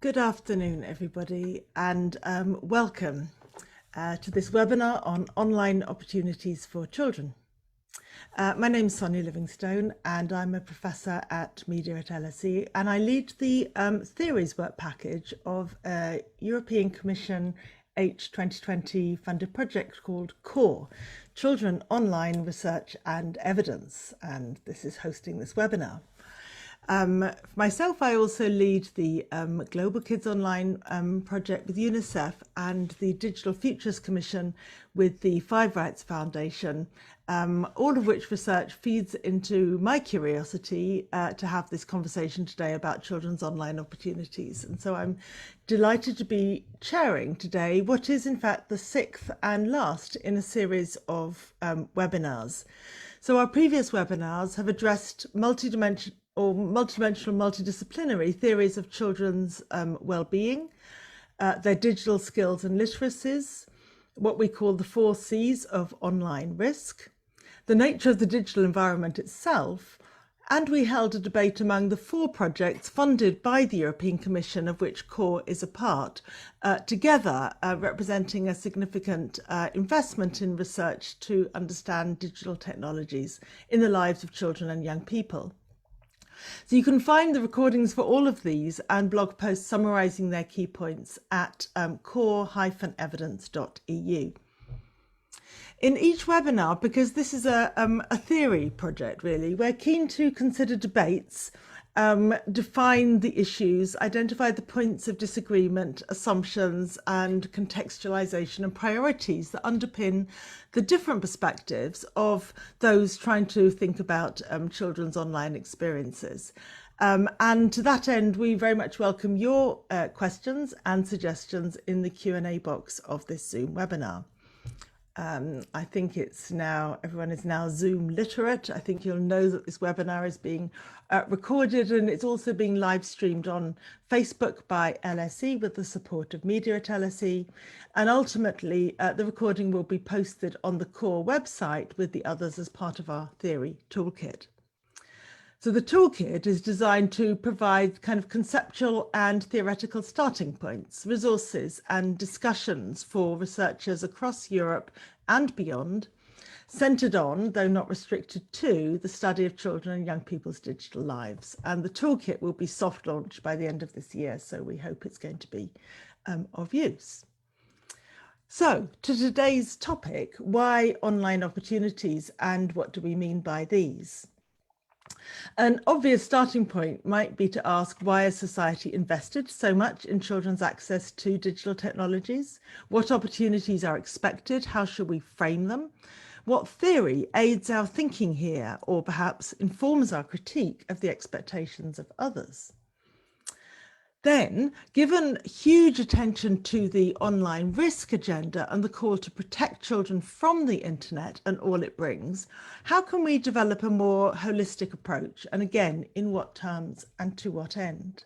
Good afternoon, everybody, and welcome to this webinar on online opportunities for children. My name is Sonia Livingstone, and I'm a professor at Media at LSE, and I lead the theories work package of a European Commission H 2020 funded project called CORE, Children Online Research and Evidence, and this is hosting this webinar. For myself, I also lead the Global Kids Online project with UNICEF and the Digital Futures Commission with the Five Rights Foundation, all of which research feeds into my curiosity to have this conversation today about children's online opportunities. And so I'm delighted to be chairing today what is in fact the sixth and last in a series of webinars. So our previous webinars have addressed multidimensional, multidisciplinary theories of children's well-being, their digital skills and literacies, what we call the 4 C's of online risk, the nature of the digital environment itself, and we held a debate among the 4 projects funded by the European Commission, of which CORE is a part, together representing a significant investment in research to understand digital technologies in the lives of children and young people. So you can find the recordings for all of these and blog posts summarising their key points at core-evidence.eu. In each webinar, because this is a theory project really, we're keen to consider debates, define the issues, identify the points of disagreement, assumptions and contextualisation and priorities that underpin the different perspectives of those trying to think about children's online experiences. And to that end, we very much welcome your questions and suggestions in the Q&A box of this Zoom webinar. I think it's now, everyone is now Zoom literate. I think you'll know that this webinar is being recorded, and it's also being live streamed on Facebook by LSE with the support of Media at LSE. And ultimately, the recording will be posted on the CORE website with the others as part of our theory toolkit. So the toolkit is designed to provide kind of conceptual and theoretical starting points, resources and discussions for researchers across Europe and beyond, centred on, though not restricted to, the study of children and young people's digital lives. And the toolkit will be soft launched by the end of this year, so we hope it's going to be of use. So to today's topic, why online opportunities and what do we mean by these? An obvious starting point might be to ask, why has society invested so much in children's access to digital technologies? What opportunities are expected? How should we frame them? What theory aids our thinking here, or perhaps informs our critique of the expectations of others? Then, given huge attention to the online risk agenda and the call to protect children from the internet and all it brings, how can we develop a more holistic approach? And again, in what terms and to what end?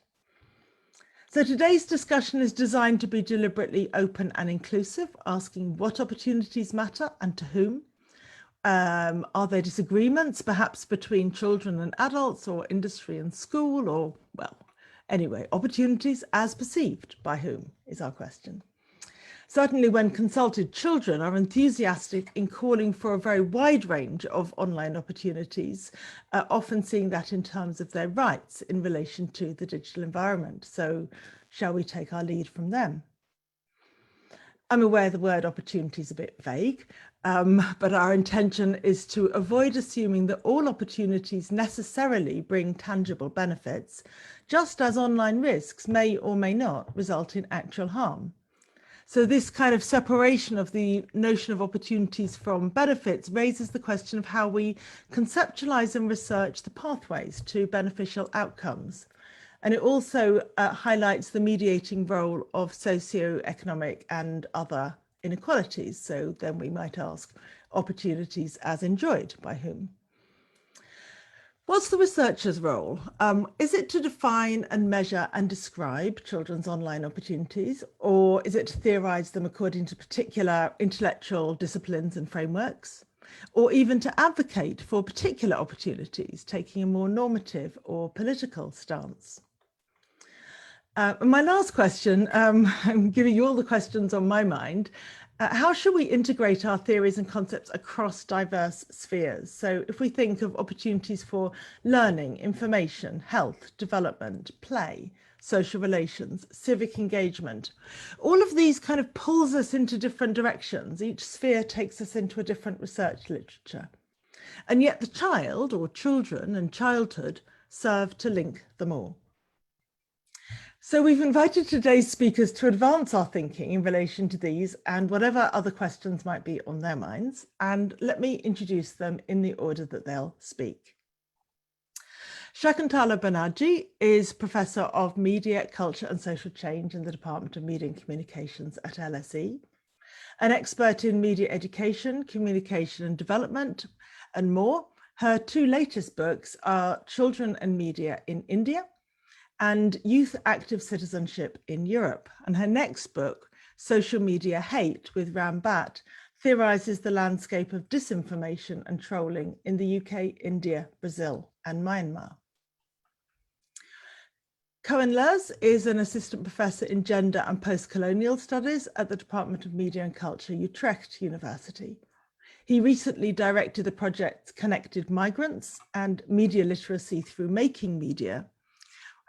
So today's discussion is designed to be deliberately open and inclusive, asking what opportunities matter and to whom. Are there disagreements, perhaps between children and adults, or industry and school, or, well, anyway, opportunities as perceived by whom is our question. Certainly when consulted, children are enthusiastic in calling for a very wide range of online opportunities, often seeing that in terms of their rights in relation to the digital environment. So shall we take our lead from them? I'm aware the word opportunity is a bit vague, but our intention is to avoid assuming that all opportunities necessarily bring tangible benefits, just as online risks may or may not result in actual harm. So this kind of separation of the notion of opportunities from benefits raises the question of how we conceptualize and research the pathways to beneficial outcomes. And it also highlights the mediating role of socioeconomic and other inequalities. So then we might ask, opportunities as enjoyed by whom? What's the researcher's role? Is it to define and measure and describe children's online opportunities, or is it to theorize them according to particular intellectual disciplines and frameworks, or even to advocate for particular opportunities, taking a more normative or political stance? My last question, I'm giving you all the questions on my mind. How should we integrate our theories and concepts across diverse spheres? So if we think of opportunities for learning, information, health, development, play, social relations, civic engagement, all of these kind of pulls us into different directions. Each sphere takes us into a different research literature. And yet the child or children and childhood serve to link them all. So we've invited today's speakers to advance our thinking in relation to these and whatever other questions might be on their minds. And let me introduce them in the order that they'll speak. Shakuntala Banaji is Professor of Media, Culture and Social Change in the Department of Media and Communications at LSE, an expert in media education, communication and development, and more. Her two latest books are Children and Media in India and Youth Active Citizenship in Europe. And her next book, Social Media Hate with Ram Bhatt, theorizes the landscape of disinformation and trolling in the UK, India, Brazil, and Myanmar. Koen Leurs is an assistant professor in gender and post-colonial studies at the Department of Media and Culture, Utrecht University. He recently directed the project Connected Migrants and Media Literacy Through Making Media.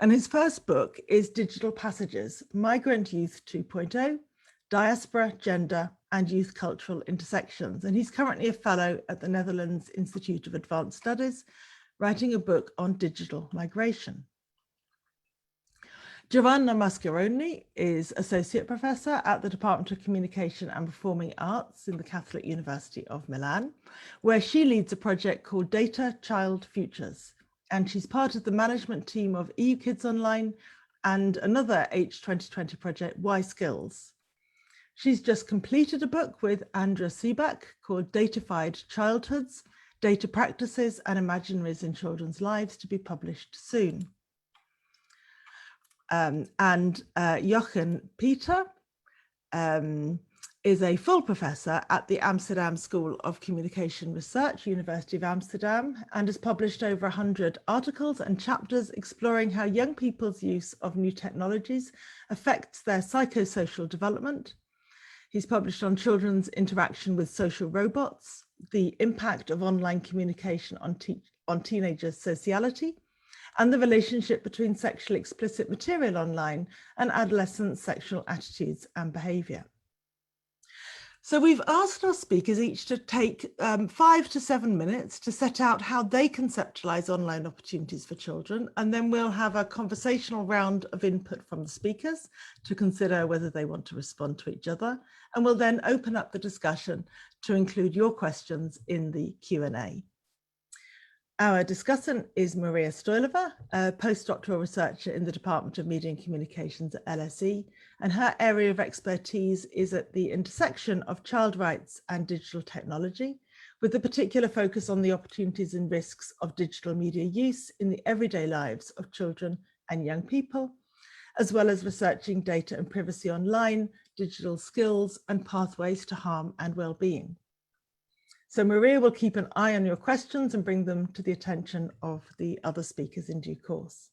And his first book is Digital Passages, Migrant Youth 2.0, Diaspora, Gender and Youth Cultural Intersections. And he's currently a fellow at the Netherlands Institute of Advanced Studies, writing a book on digital migration. Giovanna Mascheroni is Associate Professor at the Department of Communication and Performing Arts in the Catholic University of Milan, where she leads a project called Data Child Futures. And she's part of the management team of EU Kids Online and another H2020 project, Y Skills. She's just completed a book with Andra Seebach called Datafied Childhoods, Data Practices and Imaginaries in Children's Lives, to be published soon. Jochen Peter is a full professor at the Amsterdam School of Communication Research, University of Amsterdam, and has published over 100 articles and chapters exploring how young people's use of new technologies affects their psychosocial development. He's published on children's interaction with social robots, the impact of online communication on teenagers' sociality, and the relationship between sexually explicit material online and adolescent sexual attitudes and behaviour. So we've asked our speakers each to take 5 to 7 minutes to set out how they conceptualise online opportunities for children, and then we'll have a conversational round of input from the speakers to consider whether they want to respond to each other, and we'll then open up the discussion to include your questions in the Q&A. Our discussant is Mariya Stoilova, a postdoctoral researcher in the Department of Media and Communications at LSE, and her area of expertise is at the intersection of child rights and digital technology, with a particular focus on the opportunities and risks of digital media use in the everyday lives of children and young people, as well as researching data and privacy online, digital skills, and pathways to harm and well-being. So Mariya will keep an eye on your questions and bring them to the attention of the other speakers in due course.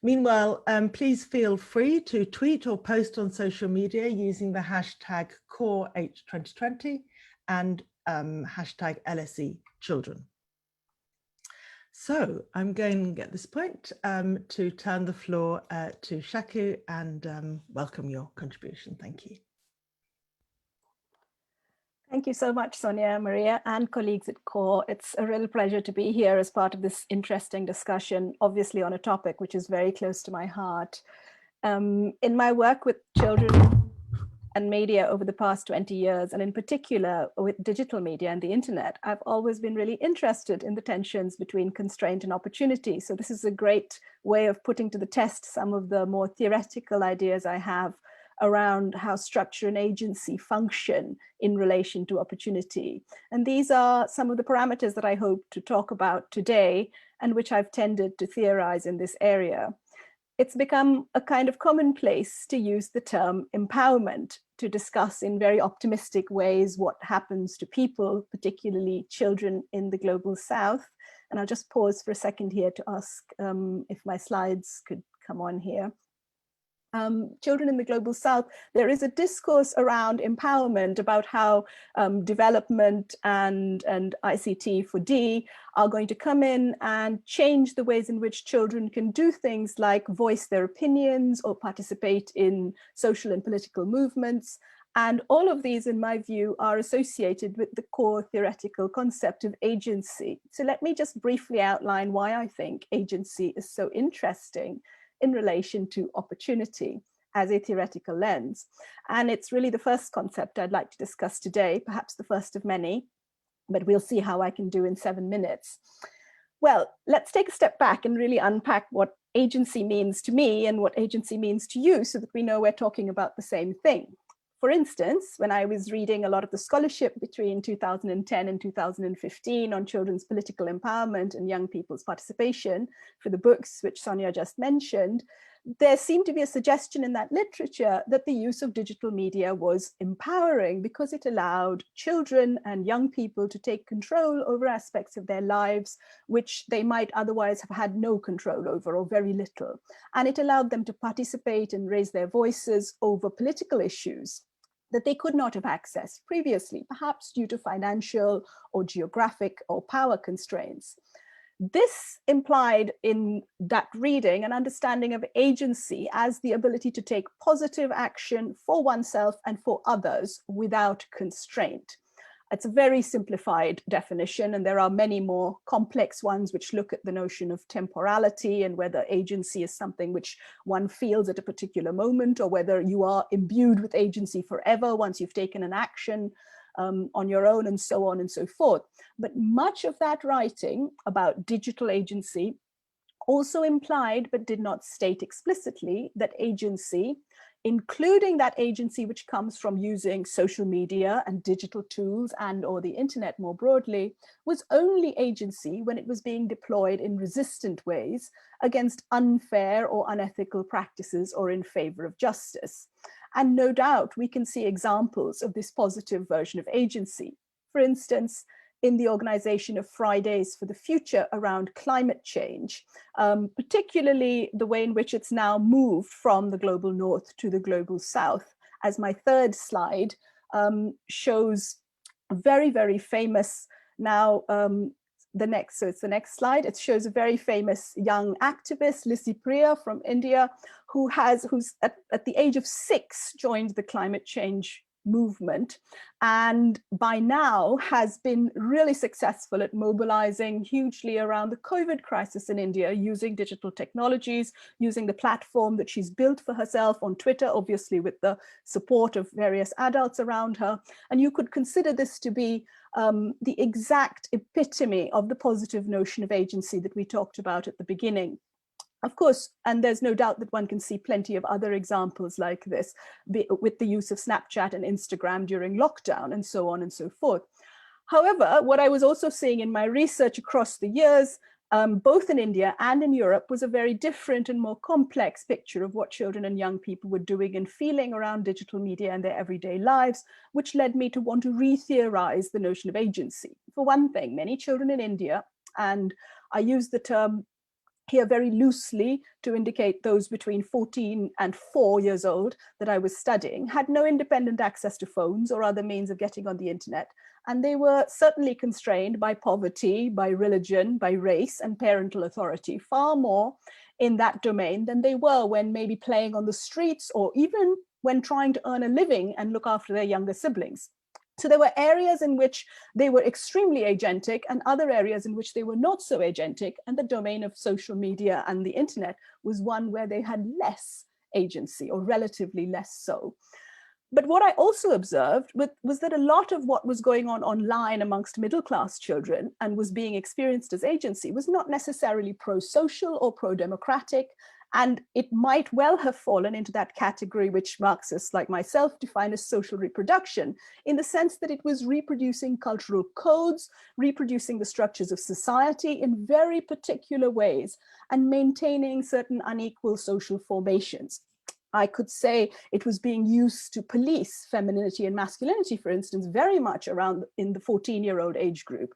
Meanwhile, please feel free to tweet or post on social media using the hashtag CoreH2020 and hashtag LSE Children. So I'm going at this point to turn the floor to Shaku and welcome your contribution. Thank you. Thank you so much, Sonia, Mariya, and colleagues at CORE. It's a real pleasure to be here as part of this interesting discussion, obviously on a topic which is very close to my heart. In my work with children and media over the past 20 years, and in particular with digital media and the internet, I've always been really interested in the tensions between constraint and opportunity. So this is a great way of putting to the test some of the more theoretical ideas I have around how structure and agency function in relation to opportunity. And these are some of the parameters that I hope to talk about today and which I've tended to theorize in this area. It's become a kind of commonplace to use the term empowerment to discuss in very optimistic ways what happens to people, particularly children in the global South. And I'll just pause for a second here to ask if my slides could come on here. children in the global south, there is a discourse around empowerment, about how development and ICT for D are going to come in and change the ways in which children can do things like voice their opinions or participate in social and political movements. And all of these, in my view, are associated with the core theoretical concept of agency. So let me just briefly outline why I think agency is so interesting in relation to opportunity as a theoretical lens. And it's really the first concept I'd like to discuss today, perhaps the first of many, but we'll see how I can do in 7 minutes. Well, let's take a step back and really unpack what agency means to me and what agency means to you, so that we know we're talking about the same thing. For instance, when I was reading a lot of the scholarship between 2010 and 2015 on children's political empowerment and young people's participation for the books which Sonia just mentioned, there seemed to be a suggestion in that literature that the use of digital media was empowering, because it allowed children and young people to take control over aspects of their lives which they might otherwise have had no control over, or very little. And it allowed them to participate and raise their voices over political issues that they could not have accessed previously, perhaps due to financial or geographic or power constraints. This implied in that reading an understanding of agency as the ability to take positive action for oneself and for others without constraint. It's a very simplified definition, and there are many more complex ones which look at the notion of temporality and whether agency is something which one feels at a particular moment, or whether you are imbued with agency forever once you've taken an action on your own, and so on and so forth. But much of that writing about digital agency also implied, but did not state explicitly, that agency, including that agency which comes from using social media and digital tools and or the internet more broadly, was only agency when it was being deployed in resistant ways against unfair or unethical practices or in favor of justice. And no doubt we can see examples of this positive version of agency. For instance, in the organization of Fridays for the Future around climate change, particularly the way in which it's now moved from the global north to the global south. As my third slide shows a very, very famous now, it's the next slide. It shows a very famous young activist, Lissy Priya from India, who's at the age of 6 joined the climate change movement, and by now has been really successful at mobilizing hugely around the COVID crisis in India, using digital technologies, using the platform that she's built for herself on Twitter, obviously with the support of various adults around her. And you could consider this to be the exact epitome of the positive notion of agency that we talked about at the beginning. Of course, and there's no doubt that one can see plenty of other examples like this with the use of Snapchat and Instagram during lockdown and so on and so forth. However, what I was also seeing in my research across the years, both in India and in Europe, was a very different and more complex picture of what children and young people were doing and feeling around digital media in their everyday lives, which led me to want to re-theorize the notion of agency. For one thing, many children in India, and I use the term here very loosely to indicate those between 14 and 4 years old that I was studying, had no independent access to phones or other means of getting on the internet. And they were certainly constrained by poverty, by religion, by race and parental authority, far more in that domain than they were when maybe playing on the streets, or even when trying to earn a living and look after their younger siblings. So there were areas in which they were extremely agentic and other areas in which they were not so agentic. And the domain of social media and the internet was one where they had less agency, or relatively less so. But what I also observed was that a lot of what was going on online amongst middle-class children and was being experienced as agency was not necessarily pro-social or pro-democratic. And it might well have fallen into that category which Marxists like myself define as social reproduction, in the sense that it was reproducing cultural codes, reproducing the structures of society in very particular ways, and maintaining certain unequal social formations. I could say it was being used to police femininity and masculinity, for instance, very much around in the 14-year-old age group.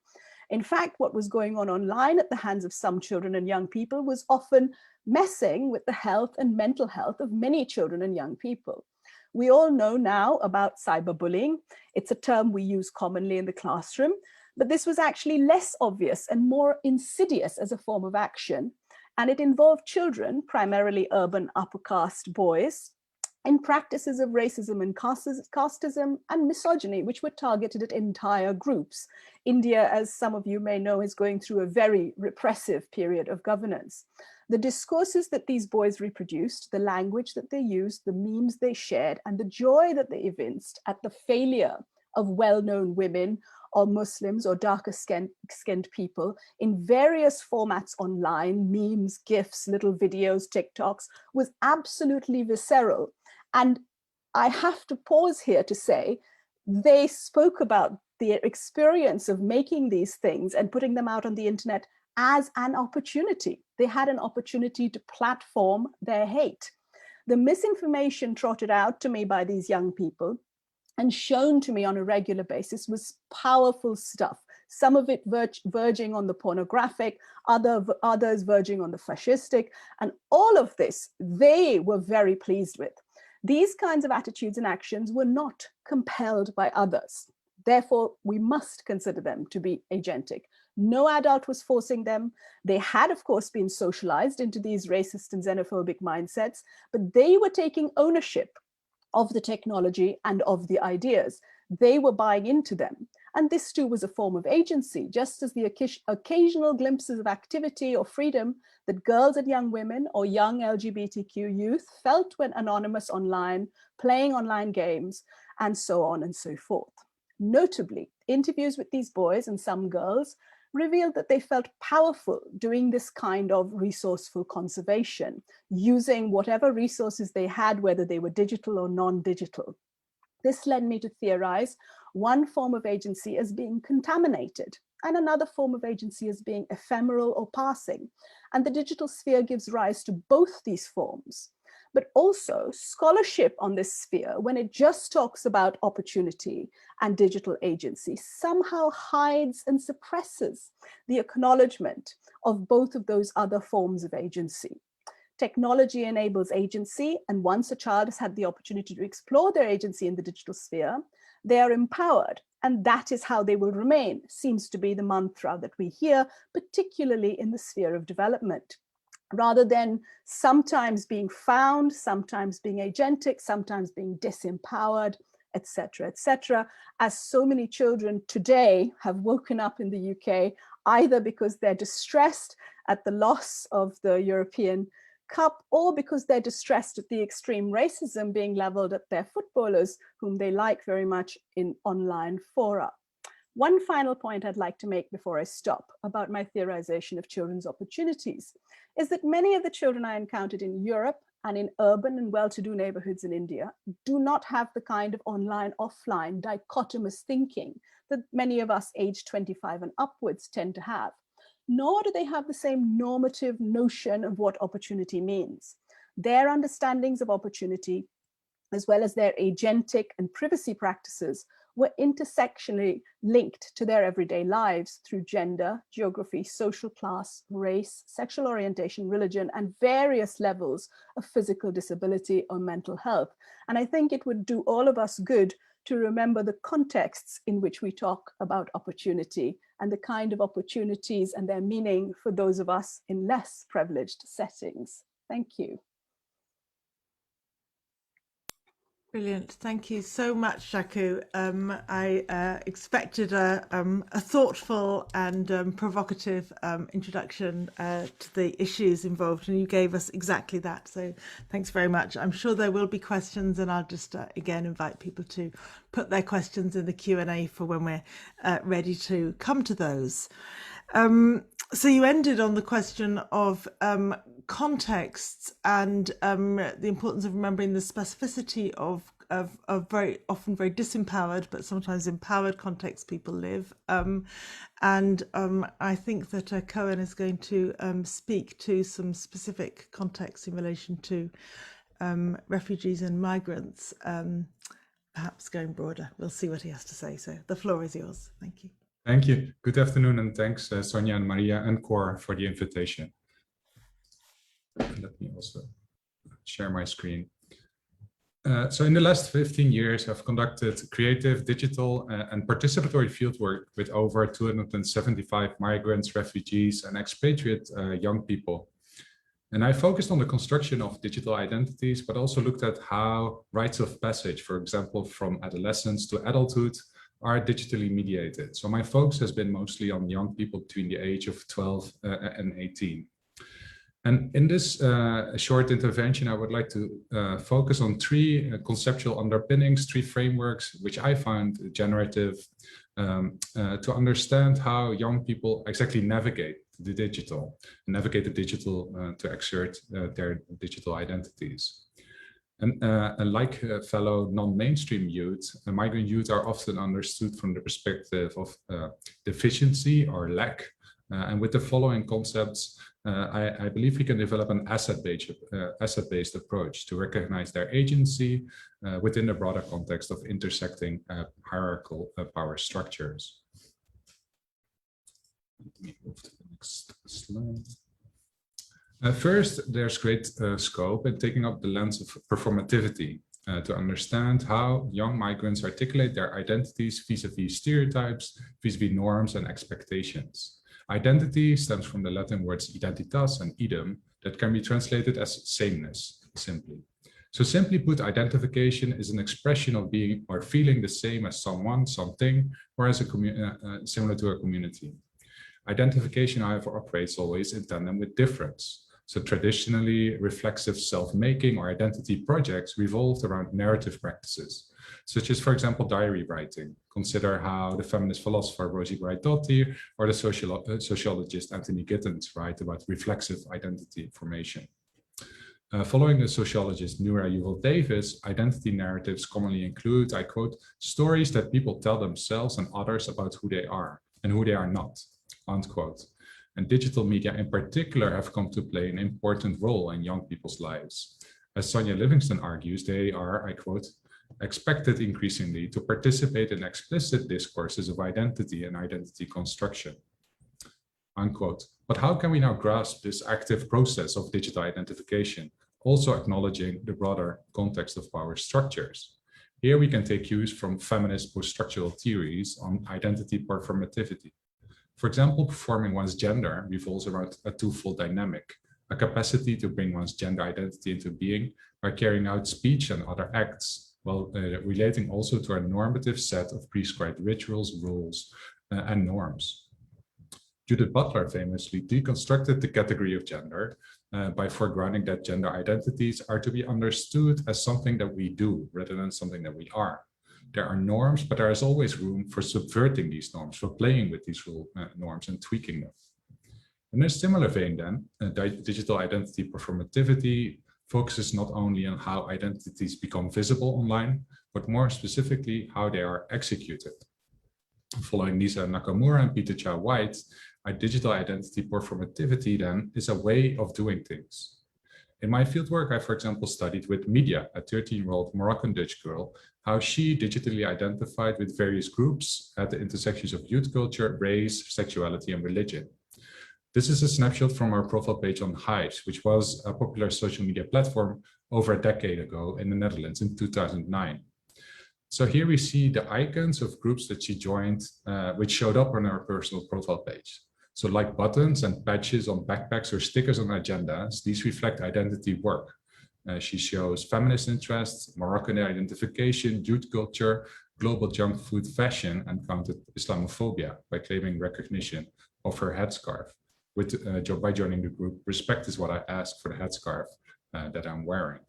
In fact, what was going on online at the hands of some children and young people was often messing with the health and mental health of many children and young people. We all know now about cyberbullying. It's a term we use commonly in the classroom, but this was actually less obvious and more insidious as a form of action. And it involved children, primarily urban upper caste boys, in practices of racism and casteism and misogyny, which were targeted at entire groups. India, as some of you may know, is going through a very repressive period of governance. The discourses that these boys reproduced, the language that they used, the memes they shared, and the joy that they evinced at the failure of well-known women or Muslims or darker skinned people in various formats online, memes, GIFs, little videos, TikToks, was absolutely visceral. And I have to pause here to say, they spoke about the experience of making these things and putting them out on the internet as an opportunity. They had an opportunity to platform their hate. The misinformation trotted out to me by these young people and shown to me on a regular basis was powerful stuff. Some of it verging on the pornographic, others verging on the fascistic, and all of this they were very pleased with. These kinds of attitudes and actions were not compelled by others. Therefore, we must consider them to be agentic. No adult was forcing them. They had, of course, been socialized into these racist and xenophobic mindsets, but they were taking ownership of the technology and of the ideas. They were buying into them. And this too was a form of agency, just as the occasional glimpses of activity or freedom that girls and young women or young LGBTQ youth felt when anonymous online, playing online games, and so on and so forth. Notably, interviews with these boys and some girls revealed that they felt powerful doing this kind of resourceful conservation, using whatever resources they had, whether they were digital or non-digital. This led me to theorize one form of agency as being contaminated and another form of agency as being ephemeral or passing. And the digital sphere gives rise to both these forms. But also scholarship on this sphere, when it just talks about opportunity and digital agency, somehow hides and suppresses the acknowledgement of both of those other forms of agency. Technology enables agency, and once a child has had the opportunity to explore their agency in the digital sphere, they are empowered, and that is how they will remain, seems to be the mantra that we hear, particularly in the sphere of development. Rather than sometimes being found, sometimes being agentic, sometimes being disempowered, etc., as so many children today have woken up in the UK, either because they're distressed at the loss of the European Cup or because they're distressed at the extreme racism being leveled at their footballers, whom they like very much in online fora. One final point I'd like to make before I stop about my theorization of children's opportunities is that many of the children I encountered in Europe and in urban and well-to-do neighborhoods in India do not have the kind of online-offline dichotomous thinking that many of us aged 25 and upwards tend to have, nor do they have the same normative notion of what opportunity means. Their understandings of opportunity, as well as their agentic and privacy practices, were intersectionally linked to their everyday lives through gender, geography, social class, race, sexual orientation, religion, and various levels of physical disability or mental health. And I think it would do all of us good to remember the contexts in which we talk about opportunity and the kind of opportunities and their meaning for those of us in less privileged settings. Thank you. Brilliant. Thank you so much, Shaku. I expected a thoughtful and provocative introduction to the issues involved, and you gave us exactly that. So thanks very much. I'm sure there will be questions, and I'll just again invite people to put their questions in the Q&A for when we're ready to come to those. So you ended on the question of contexts and the importance of remembering the specificity of very often very disempowered but sometimes empowered contexts people live. I think that Koen is going to speak to some specific contexts in relation to refugees and migrants, perhaps going broader. We'll see what he has to say. So the floor is yours. Thank you. Thank you. Good afternoon, and thanks, Sonia and Mariya and Cor, for the invitation. Let me also share my screen. So in the last 15 years, I've conducted creative, digital, and participatory fieldwork with over 275 migrants, refugees, and expatriate young people. And I focused on the construction of digital identities, but also looked at how rites of passage, for example, from adolescence to adulthood, are digitally mediated. So my focus has been mostly on young people between the age of 12 and 18. And in this short intervention, I would like to focus on three conceptual underpinnings, three frameworks, which I find generative to understand how young people exactly navigate the digital to exert their digital identities. And like fellow non-mainstream youth, migrant youth are often understood from the perspective of deficiency or lack. And with the following concepts, I believe we can develop an asset-based approach to recognize their agency within the broader context of intersecting hierarchical power structures. Let me move to the next slide. First, there's great scope in taking up the lens of performativity to understand how young migrants articulate their identities vis-a-vis stereotypes, vis-a-vis norms and expectations. Identity stems from the Latin words identitas and idem that can be translated as sameness, simply. So simply put, identification is an expression of being or feeling the same as someone, something, or as similar to a community. Identification, however, operates always in tandem with difference. So traditionally, reflexive self-making or identity projects revolved around narrative practices, such as, for example, diary writing. Consider how the feminist philosopher Rosie Bright-Dottir or the sociologist Anthony Giddens write about reflexive identity formation. Following the sociologist Nura Yuval Davis, identity narratives commonly include, I quote, stories that people tell themselves and others about who they are and who they are not, unquote. And digital media in particular have come to play an important role in young people's lives. As Sonia Livingstone argues, they are, I quote, expected increasingly to participate in explicit discourses of identity and identity construction, unquote. But how can we now grasp this active process of digital identification, also acknowledging the broader context of power structures? Here we can take cues from feminist post-structural theories on identity performativity. For example, performing one's gender revolves around a twofold dynamic, a capacity to bring one's gender identity into being by carrying out speech and other acts, while relating also to a normative set of prescribed rituals, rules, and norms. Judith Butler famously deconstructed the category of gender by foregrounding that gender identities are to be understood as something that we do rather than something that we are. There are norms, but there is always room for subverting these norms, for playing with these norms and tweaking them. In a similar vein then, digital identity performativity focuses not only on how identities become visible online, but more specifically how they are executed. Following Nisa Nakamura and Peter Chow White, digital identity performativity then is a way of doing things. In my fieldwork, I, for example, studied with Media, a 13-year-old Moroccan Dutch girl, how she digitally identified with various groups at the intersections of youth culture, race, sexuality, and religion. This is a snapshot from our profile page on Hives, which was a popular social media platform over a decade ago in the Netherlands in 2009. So here we see the icons of groups that she joined, which showed up on her personal profile page. So like buttons and patches on backpacks or stickers on agendas, these reflect identity work. She shows feminist interests, Moroccan identification, youth culture, global junk food fashion, and counted Islamophobia by claiming recognition of her headscarf. By joining the group, respect is what I ask for the headscarf that I'm wearing.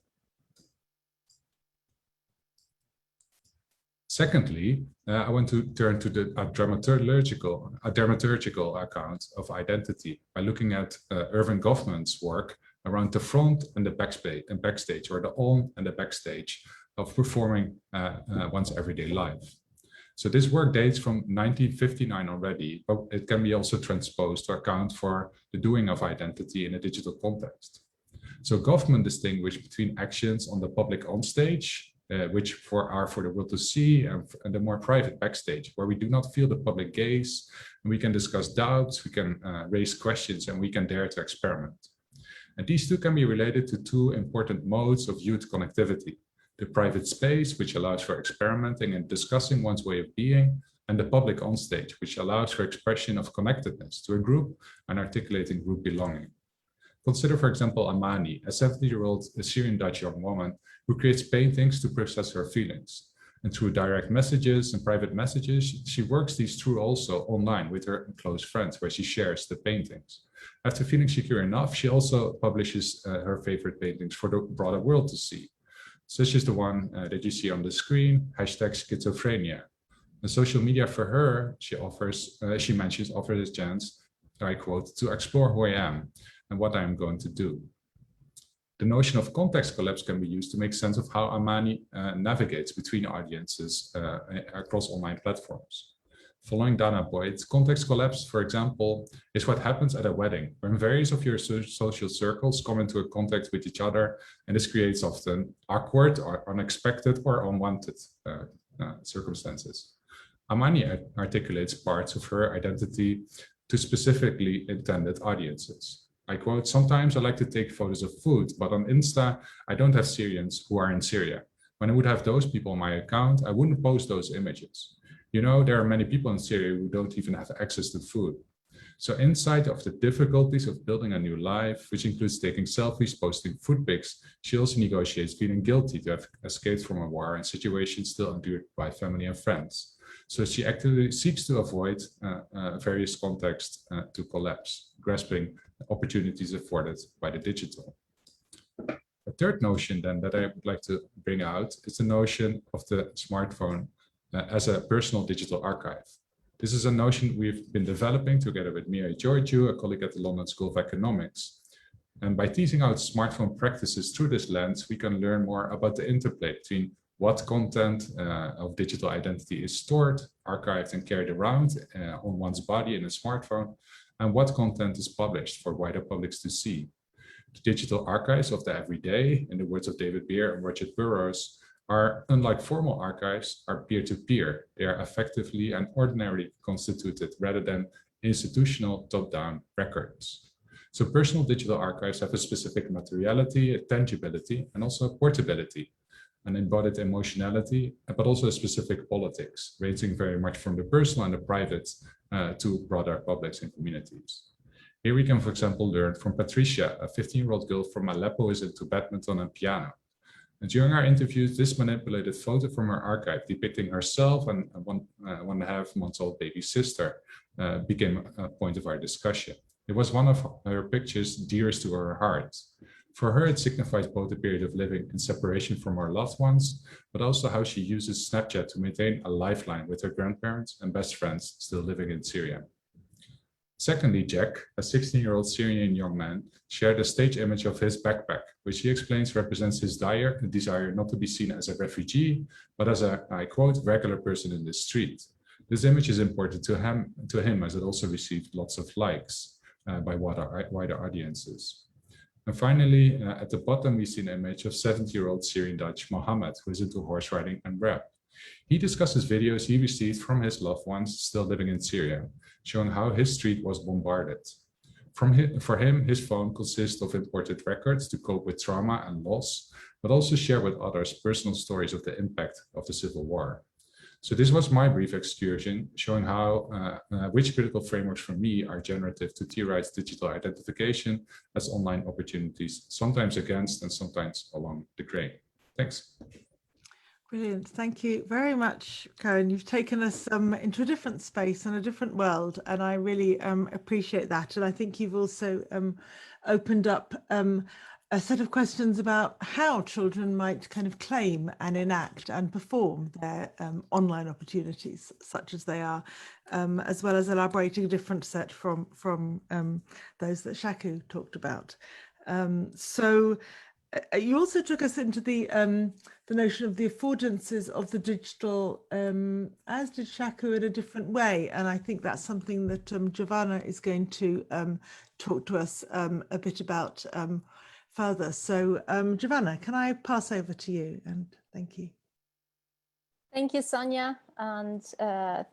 Secondly, I want to turn to a dramaturgical account of identity by looking at Irving Goffman's work around the front and the backstage, or the on and the backstage of performing one's everyday life. So this work dates from 1959 already, but it can be also transposed to account for the doing of identity in a digital context. So Goffman distinguished between actions on the public on stage, which are for the world to see, and the more private backstage, where we do not feel the public gaze, and we can discuss doubts, we can raise questions, and we can dare to experiment. And these two can be related to two important modes of youth connectivity: the private space, which allows for experimenting and discussing one's way of being, and the public onstage, which allows for expression of connectedness to a group and articulating group belonging. Consider, for example, Amani, a 70-year-old Syrian Dutch young woman who creates paintings to process her feelings. And through direct messages and private messages, she works these through also online with her close friends, where she shares the paintings. After feeling secure enough, she also publishes her favorite paintings for the broader world to see, such as the one that you see on the screen, #schizophrenia. And social media for her, she mentions, offers a chance, I quote, to explore who I am and what I am going to do. The notion of context collapse can be used to make sense of how Amani navigates between audiences across online platforms. Following Dana Boyd, context collapse, for example, is what happens at a wedding, when various of your social circles come into a contact with each other, and this creates often awkward or unexpected or unwanted circumstances. Amani articulates parts of her identity to specifically intended audiences. I quote, "Sometimes I like to take photos of food, but on Insta, I don't have Syrians who are in Syria. When I would have those people on my account, I wouldn't post those images. You know, there are many people in Syria who don't even have access to food." So insight of the difficulties of building a new life, which includes taking selfies, posting food pics, she also negotiates feeling guilty to have escaped from a war and situations still endured by family and friends. So she actively seeks to avoid various contexts to collapse, grasping opportunities afforded by the digital. A third notion then that I would like to bring out is the notion of the smartphone as a personal digital archive. This is a notion we've been developing together with Mariya Stoilova, a colleague at the London School of Economics. And by teasing out smartphone practices through this lens, we can learn more about the interplay between what content of digital identity is stored, archived, and carried around on one's body in a smartphone, and what content is published for wider publics to see. The digital archives of the everyday, in the words of David Beer and Roger Burroughs, are, unlike formal archives, are peer-to-peer. They are effectively and ordinarily constituted rather than institutional top-down records. So personal digital archives have a specific materiality, a tangibility, and also a portability, an embodied emotionality, but also a specific politics, ranging very much from the personal and the private to broader publics and communities. Here we can, for example, learn from Patricia, a 15-year-old girl from Aleppo who is into badminton and piano. And during our interviews, this manipulated photo from her archive depicting herself and a 1.5-month-old baby sister became a point of our discussion. It was one of her pictures dearest to her heart. For her, it signifies both a period of living in separation from her loved ones, but also how she uses Snapchat to maintain a lifeline with her grandparents and best friends still living in Syria. Secondly, Jack, a 16-year-old Syrian young man, shared a stage image of his backpack, which he explains represents his desire not to be seen as a refugee, but as a, I quote, regular person in the street. This image is important to him as it also received lots of likes by wider audiences. And finally, at the bottom, we see an image of 70-year-old Syrian Dutch Mohammed, who is into horse riding and rap. He discusses videos he received from his loved ones still living in Syria, showing how his street was bombarded. For him, his phone consists of imported records to cope with trauma and loss, but also share with others personal stories of the impact of the civil war. So this was my brief excursion, showing how which critical frameworks for me are generative to theorize digital identification as online opportunities, sometimes against and sometimes along the grain. Thanks. Brilliant. Thank you very much, Koen. You've taken us into a different space and a different world, and I really appreciate that. And I think you've also opened up a set of questions about how children might kind of claim and enact and perform their online opportunities, such as they are, as well as elaborating a different set from those that Shaku talked about. So you also took us into the notion of the affordances of the digital, as did Shaku, in a different way. And I think that's something that Giovanna is going to talk to us a bit about further. So Giovanna, can I pass over to you? And thank you. Thank you, Sonia, and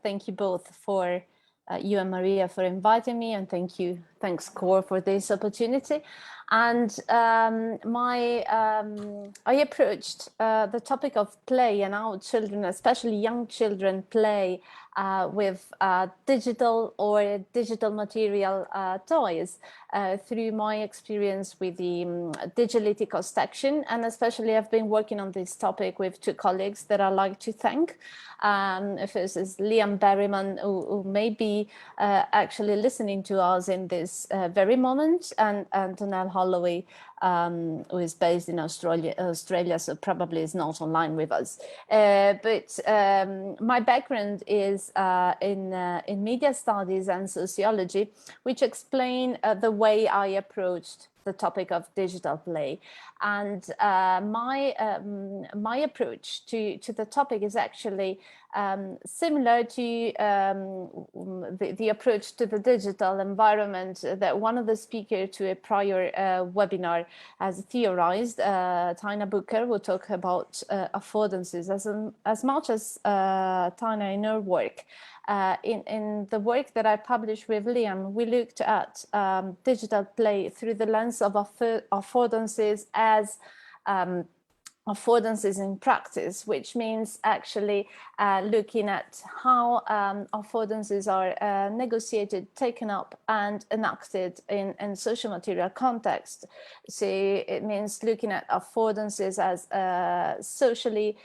thank you both for you and Mariya for inviting me, and thanks Core for this opportunity. And I approached the topic of play and how children, especially young children, play with digital or digital material toys through my experience with the digital ethics section. And especially I've been working on this topic with two colleagues that I like to thank. First is Liam Berryman, who may be actually listening to us in this very moment, and Tonell Holloway, who is based in Australia, so probably is not online with us. But my background is in media studies and sociology, which explain the way I approached the topic of digital play. And my approach to the topic is actually similar to the approach to the digital environment that one of the speakers to a prior webinar has theorized, Tina Booker, will talk about affordances as much as Tina in her work. In the work that I published with Liam, we looked at digital play through the lens of affordances as affordances in practice, which means actually looking at how affordances are negotiated, taken up and enacted in social material context. So it means looking at affordances as socially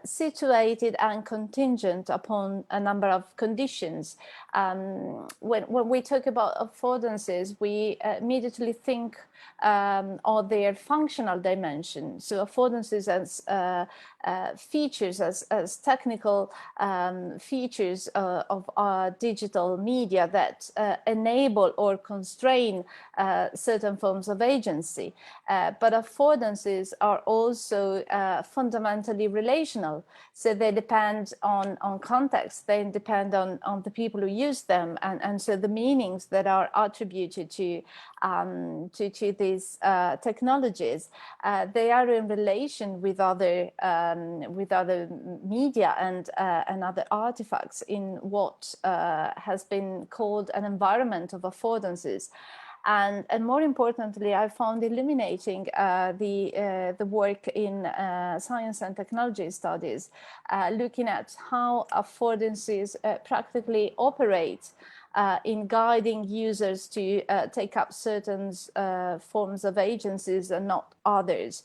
situated and contingent upon a number of conditions. When we talk about affordances, we immediately think of their functional dimension. So affordances as features, as technical features of our digital media that enable or constrain certain forms of agency. But affordances are also fundamentally relational. So they depend on context, they depend on the people who use them, and so the meanings that are attributed to these technologies, they are in relation with other media and other artifacts in what has been called an environment of affordances. And more importantly, I found illuminating the work in science and technology studies, looking at how affordances practically operate in guiding users to take up certain forms of agencies and not others.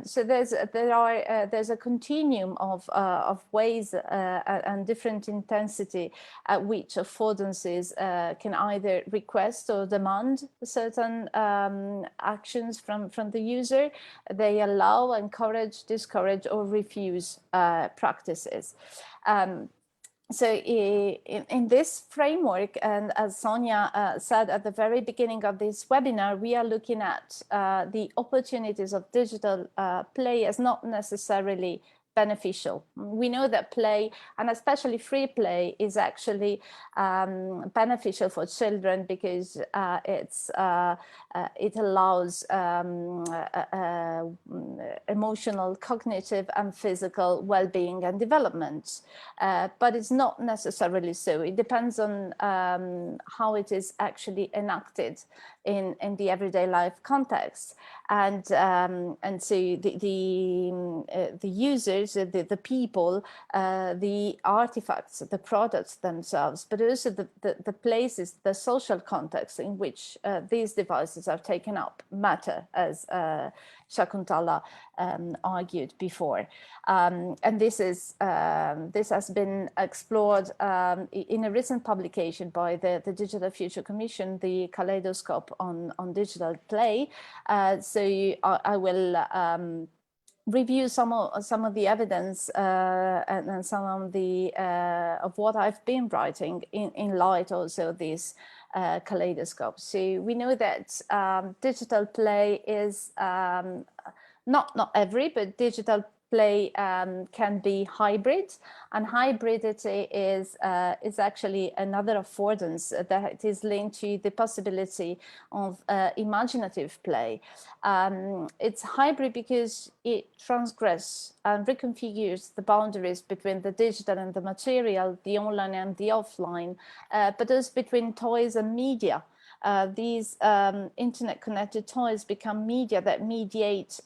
So there's a continuum of ways and different intensity at which affordances can either request or demand certain actions from the user. They allow, encourage, discourage, or refuse practices. So in this framework, and as Sonia said at the very beginning of this webinar, we are looking at the opportunities of digital play as not necessarily beneficial. We know that play, and especially free play, is actually beneficial for children because it allows emotional, cognitive, and physical well-being and development. But it's not necessarily so. It depends on how it is actually enacted in the everyday life context, and so the users, the people, the artifacts, the products themselves, but also the places, the social context in which these devices are taken up matter, as Shakuntala argued before, and this has been explored in a recent publication by the Digital Future Commission, the Kaleidoscope on digital play. So I will review some of the evidence and some of the of what I've been writing in light also of this kaleidoscope. So we know that digital play is not every, but digital play can be hybrid, and hybridity is actually another affordance that is linked to the possibility of imaginative play. It's hybrid because it transgresses and reconfigures the boundaries between the digital and the material, the online and the offline, but also between toys and media. These internet-connected toys become media that mediate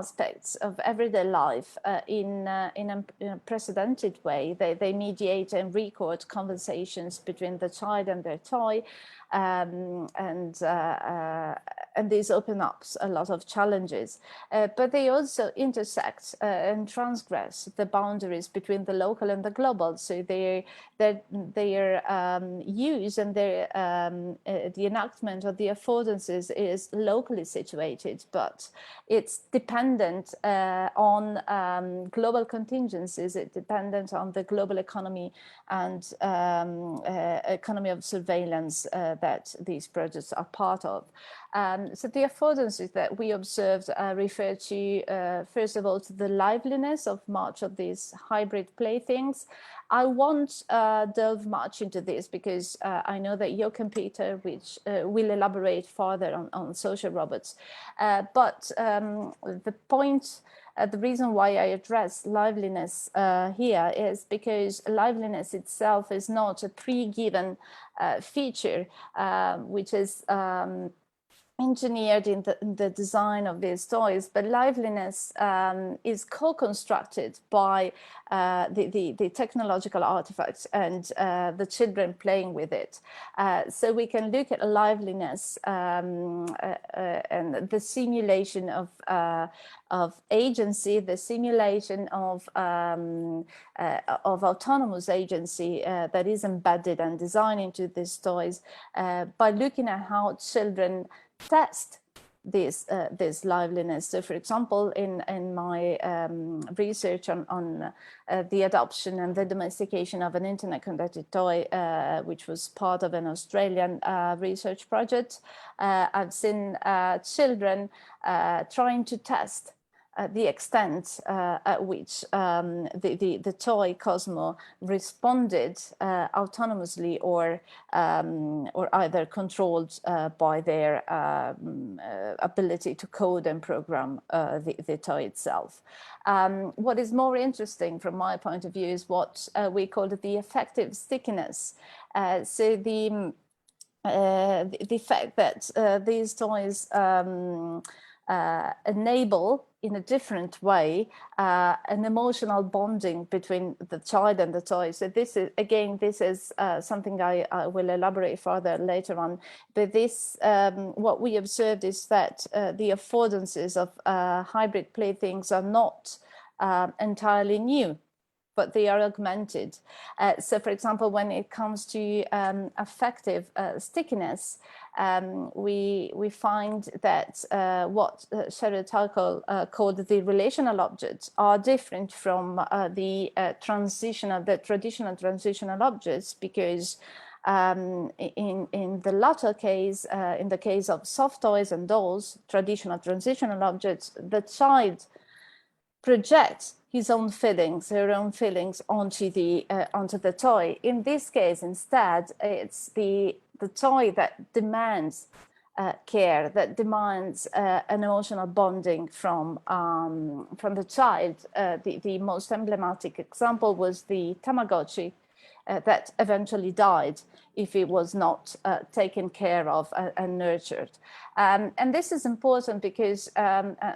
aspects of everyday life in a unprecedented way. They mediate and record conversations between the child and their toy, and these open up a lot of challenges. But they also intersect and transgress the boundaries between the local and the global. So their use and the enactment of the affordances is locally situated, but it's dependent on global contingencies. It's dependent on the global economy and economy of surveillance that these projects are part of. So the affordances that we observed refer to, first of all, to the liveliness of much of these hybrid playthings. I won't delve much into this because I know that Jochen Peter will elaborate further on social robots. But the point, the reason why I address liveliness here is because liveliness itself is not a pre-given feature, which is engineered in the design of these toys, but liveliness is co-constructed by the technological artifacts and the children playing with it. So we can look at liveliness and the simulation of agency, the simulation of autonomous agency that is embedded and designed into these toys by looking at how children test this liveliness. So, for example, in my research on the adoption and the domestication of an internet-connected toy, which was part of an Australian research project, I've seen children trying to test the extent at which the toy Cosmo responded autonomously or either controlled by their ability to code and program the toy itself. What is more interesting from my point of view is what we call the effective stickiness. So the fact that these toys enable in a different way an emotional bonding between the child and the toy. So this is, again, this is something I will elaborate further later on. But this, what we observed is that the affordances of hybrid playthings are not entirely new, but they are augmented. So, for example, when it comes to affective stickiness, we find that what Shakuntala called the relational objects are different from the traditional transitional objects, because in the latter case, in the case of soft toys and dolls, traditional transitional objects, the child projects his own feelings, her own feelings onto the toy. In this case, instead, it's the toy that demands care, that demands an emotional bonding from the child. The most emblematic example was the Tamagotchi that eventually died if it was not taken care of and nurtured. And this is important because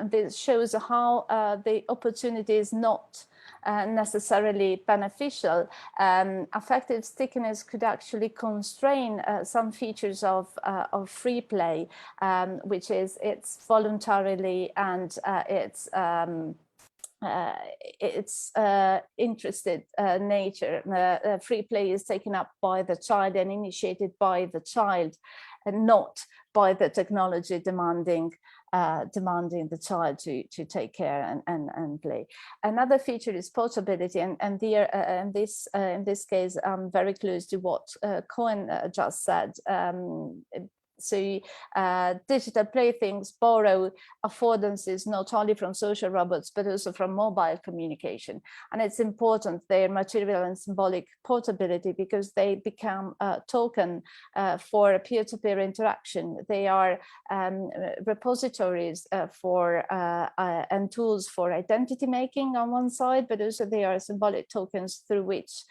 this shows how the opportunity is not necessarily beneficial. Affective stickiness could actually constrain some features of free play, which is its voluntarily and its interested nature. Free play is taken up by the child and initiated by the child, and not by the technology demanding the child to take care and play. Another feature is portability, and in this case, very close to what Koen just said. So digital playthings borrow affordances not only from social robots, but also from mobile communication. And it's important, their material and symbolic portability, because they become a token for peer-to-peer interaction. They are repositories for and tools for identity making on one side, but also they are symbolic tokens through which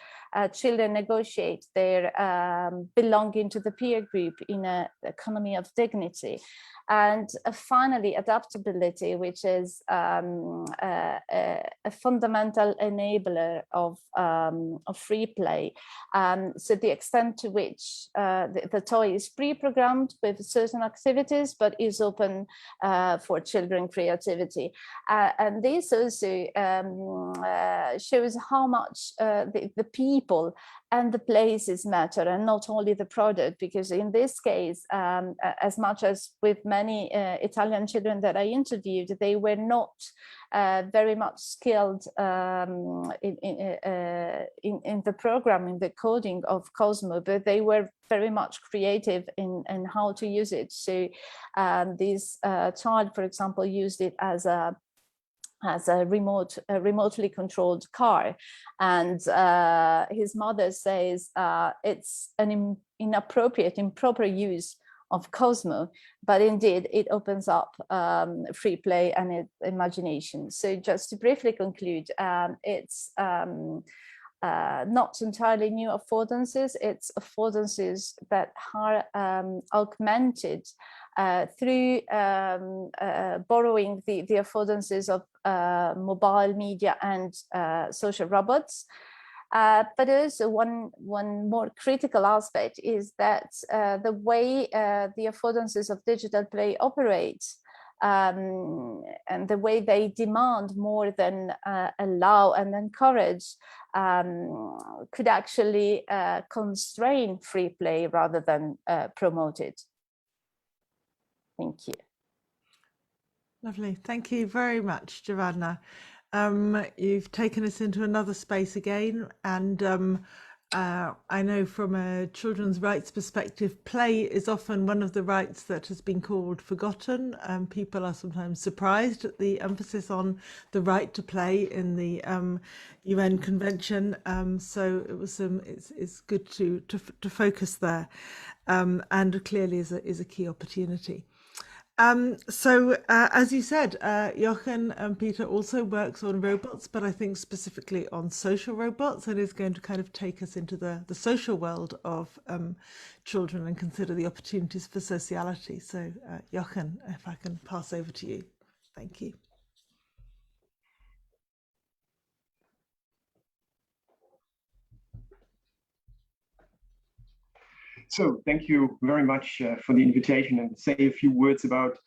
children negotiate their belonging to the peer group in an economy of dignity. And finally, adaptability, which is a fundamental enabler of free play. So the extent to which the toy is pre-programmed with certain activities, but is open for children creativity. And this also shows how much the people and the places matter, and not only the product, because in this case, as much as with many Italian children that I interviewed, they were not very much skilled in the programming, the coding of Cosmo, but they were very much creative in how to use it. So this child, for example, used it as a remotely controlled car, and his mother says it's an improper use of Cosmo, but indeed it opens up free play and imagination. So just to briefly conclude, it's not entirely new affordances, it's affordances that are augmented through borrowing the affordances of mobile media and social robots. But also one more critical aspect is that the way the affordances of digital play operate and the way they demand more than allow and encourage could actually constrain free play rather than promote it. Thank you. Lovely. Thank you very much, Giovanna. You've taken us into another space again, and I know from a children's rights perspective, play is often one of the rights that has been called forgotten. People are sometimes surprised at the emphasis on the right to play in the UN Convention. So it was it's good to focus there, and clearly is a key opportunity. So as you said, Jochen and Peter also works on robots, but I think specifically on social robots, and is going to kind of take us into the social world of children and consider the opportunities for sociality. So Jochen, if I can pass over to you. Thank you. So thank you very much for the invitation, and say a few words about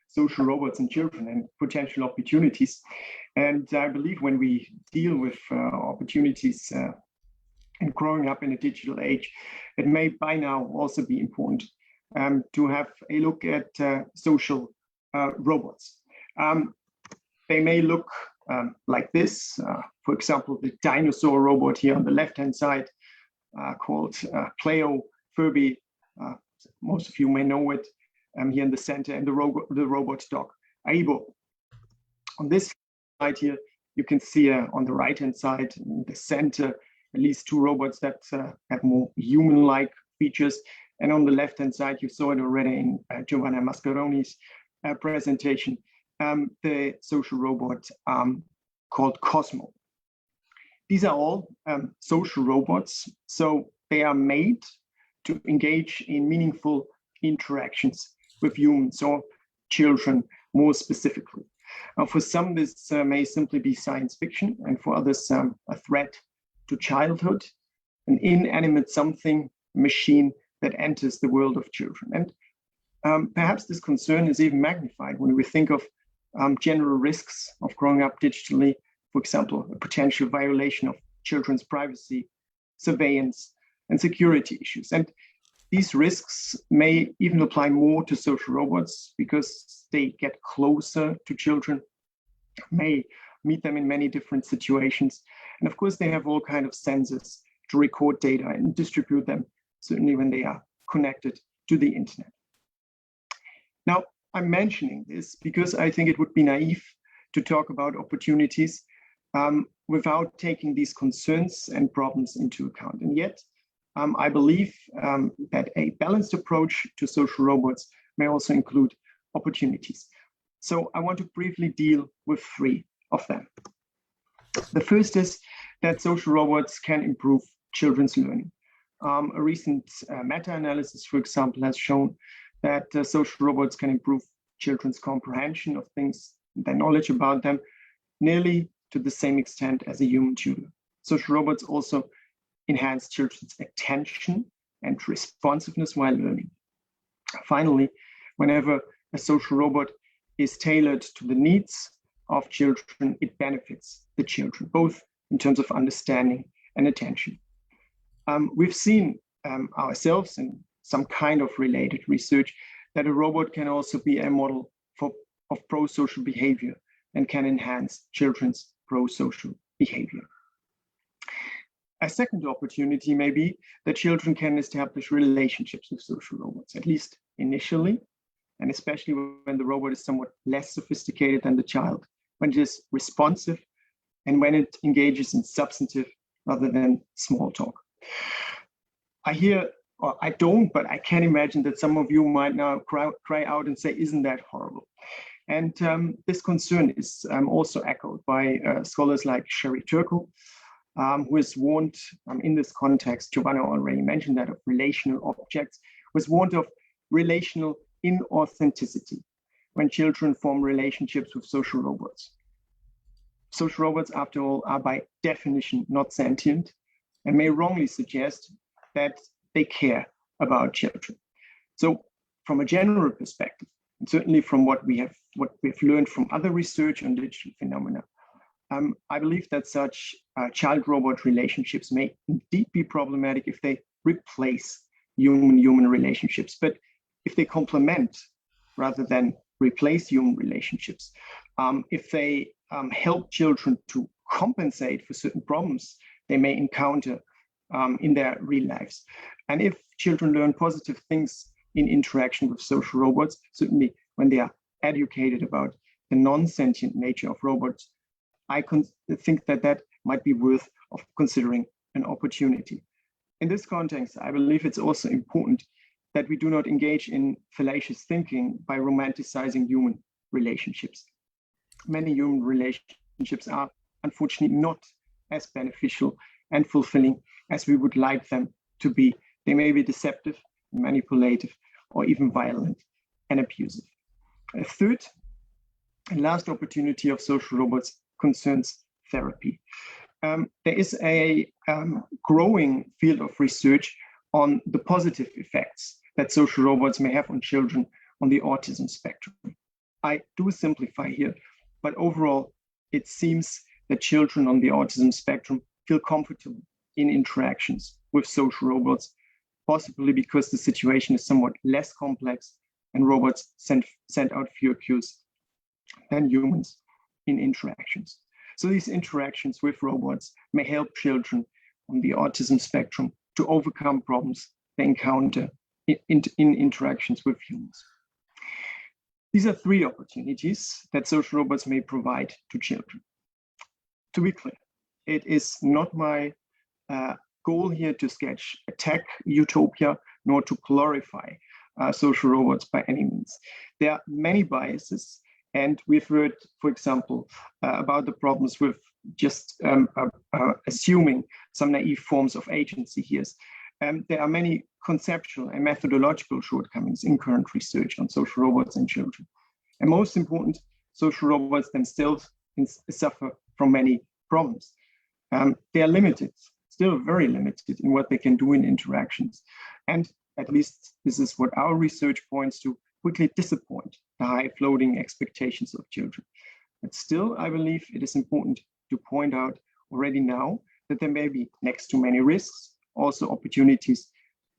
social robots and children and potential opportunities. And I believe when we deal with opportunities and growing up in a digital age, it may by now also be important to have a look at social robots. They may look like this. For example, the dinosaur robot here on the left-hand side called Pleo Furby. Most of you may know it. Here in the center, and the robot dog Aibo. On this slide here, you can see on the right-hand side, in the center, at least two robots that have more human-like features. And on the left-hand side, you saw it already in Giovanna Mascheroni's presentation, the social robot called Cosmo. These are all social robots, so they are made to engage in meaningful interactions with humans or children more specifically. For some, this may simply be science fiction, and for others, a threat to childhood, an inanimate something, machine that enters the world of children. And perhaps this concern is even magnified when we think of general risks of growing up digitally, for example, a potential violation of children's privacy, surveillance, and security issues. And these risks may even apply more to social robots because they get closer to children, may meet them in many different situations. And of course, they have all kinds of sensors to record data and distribute them, certainly when they are connected to the internet. Now, I'm mentioning this because I think it would be naive to talk about opportunities without taking these concerns and problems into account. And yet, I believe that a balanced approach to social robots may also include opportunities. So I want to briefly deal with 3 of them. The first is that social robots can improve children's learning. A recent meta-analysis, for example, has shown that social robots can improve children's comprehension of things, their knowledge about them, nearly to the same extent as a human tutor. Social robots also enhance children's attention and responsiveness while learning. Finally, whenever a social robot is tailored to the needs of children, it benefits the children, both in terms of understanding and attention. We've seen ourselves in some kind of related research that a robot can also be a model of pro-social behavior and can enhance children's pro-social behavior. A second opportunity may be that children can establish relationships with social robots, at least initially, and especially when the robot is somewhat less sophisticated than the child, when it is responsive, and when it engages in substantive rather than small talk. I hear, or I don't, but I can imagine that some of you might now cry out and say, isn't that horrible? And this concern is also echoed by scholars like Sherry Turkle, who is warned in this context, Giovanna already mentioned that, of relational objects, was warned of relational inauthenticity when children form relationships with social robots. Social robots, after all, are by definition not sentient and may wrongly suggest that they care about children. So from a general perspective, and certainly from what we've learned from other research on digital phenomena, I believe that such child-robot relationships may indeed be problematic if they replace human-human relationships, but if they complement rather than replace human relationships, if they help children to compensate for certain problems they may encounter in their real lives. And if children learn positive things in interaction with social robots, certainly when they are educated about the non-sentient nature of robots, I think that that might be worth of considering an opportunity. In this context, I believe it's also important that we do not engage in fallacious thinking by romanticizing human relationships. Many human relationships are unfortunately not as beneficial and fulfilling as we would like them to be. They may be deceptive, manipulative, or even violent and abusive. A third and last opportunity of social robots concerns therapy. There is a growing field of research on the positive effects that social robots may have on children on the autism spectrum. I do simplify here, but overall, it seems that children on the autism spectrum feel comfortable in interactions with social robots, possibly because the situation is somewhat less complex and robots send out fewer cues than humans in interactions. So these interactions with robots may help children on the autism spectrum to overcome problems they encounter in interactions with humans. These are 3 opportunities that social robots may provide to children. To be clear, it is not my goal here to sketch a tech utopia, nor to glorify social robots by any means. There are many biases, and we've heard, for example, about the problems with just assuming some naive forms of agency here. There are many conceptual and methodological shortcomings in current research on social robots and children. And most important, social robots themselves suffer from many problems. They are limited, still very limited in what they can do in interactions. And at least this is what our research points to, quickly disappoint the high floating expectations of children. But still, I believe it is important to point out already now that there may be, next to many risks, also opportunities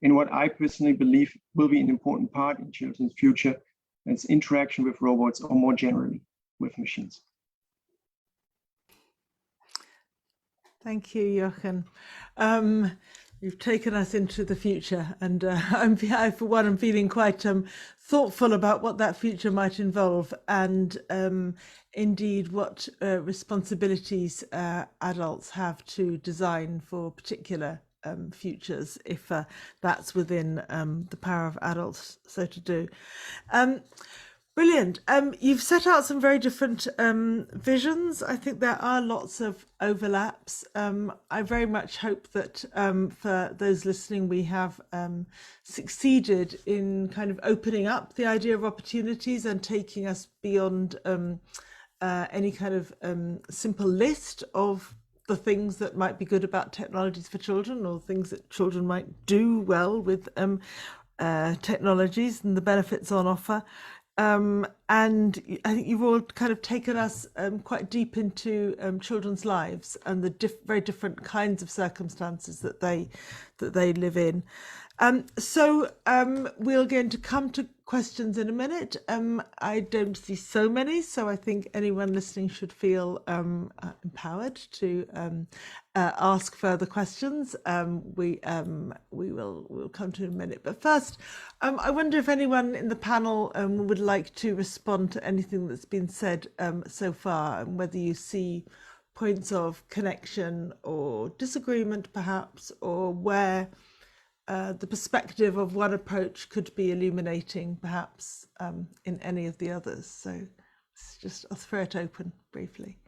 in what I personally believe will be an important part in children's future, that's interaction with robots or more generally with machines. Thank you, Jochen. You've taken us into the future, and I, for one, am feeling quite thoughtful about what that future might involve, and indeed what responsibilities adults have to design for particular futures, if that's within the power of adults so to do. Brilliant. You've set out some very different visions. I think there are lots of overlaps. I very much hope that for those listening, we have succeeded in kind of opening up the idea of opportunities and taking us beyond any kind of simple list of the things that might be good about technologies for children, or things that children might do well with technologies and the benefits on offer. And I think you've all kind of taken us quite deep into children's lives and the very different kinds of circumstances that they live in. So we're going to come to questions in a minute. I don't see so many, so I think anyone listening should feel empowered to ask further questions. We'll come to in a minute. But first, I wonder if anyone in the panel would like to respond to anything that's been said so far, and whether you see points of connection or disagreement, perhaps, or where the perspective of one approach could be illuminating, perhaps, in any of the others. So I'll throw it open briefly.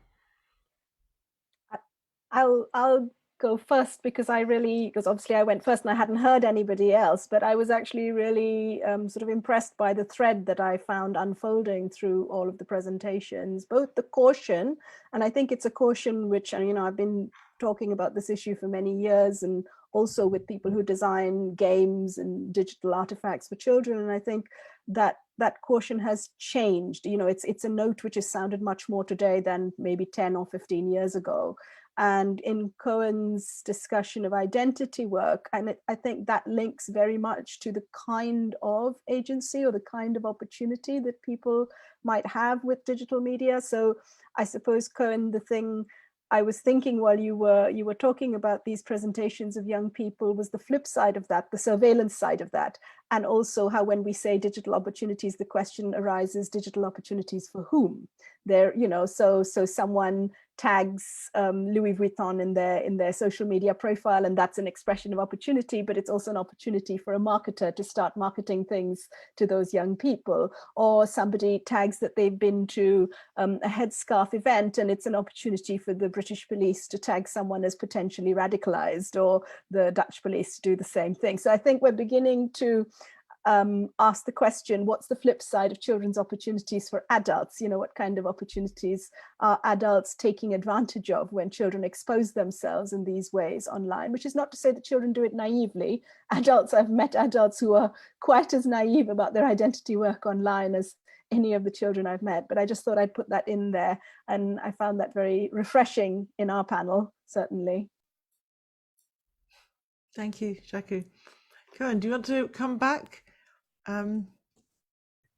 I'll go first because obviously I went first and I hadn't heard anybody else, but I was actually really sort of impressed by the thread that I found unfolding through all of the presentations, both the caution, and I think it's a caution which, I've been talking about this issue for many years, and also with people who design games and digital artifacts for children. And I think that caution has changed. It's a note which has sounded much more today than maybe 10 or 15 years ago. And in Koen's discussion of identity work, and I think that links very much to the kind of agency or the kind of opportunity that people might have with digital media. So I suppose, Koen, the thing I was thinking while you were talking about these presentations of young people was the flip side of that, the surveillance side of that, and also how when we say digital opportunities, the question arises: digital opportunities for whom? So someone tags Louis Vuitton in their social media profile, and that's an expression of opportunity, but it's also an opportunity for a marketer to start marketing things to those young people. Or somebody tags that they've been to a headscarf event, and it's an opportunity for the British police to tag someone as potentially radicalized, or the Dutch police to do the same thing. So I think we're beginning to ask the question, what's the flip side of children's opportunities for adults? What kind of opportunities are adults taking advantage of when children expose themselves in these ways online? Which is not to say that children do it naively. I've met adults who are quite as naive about their identity work online as any of the children I've met, but I just thought I'd put that in there, and I found that very refreshing in our panel, certainly. Thank you, Shaku. Koen, do you want to come back?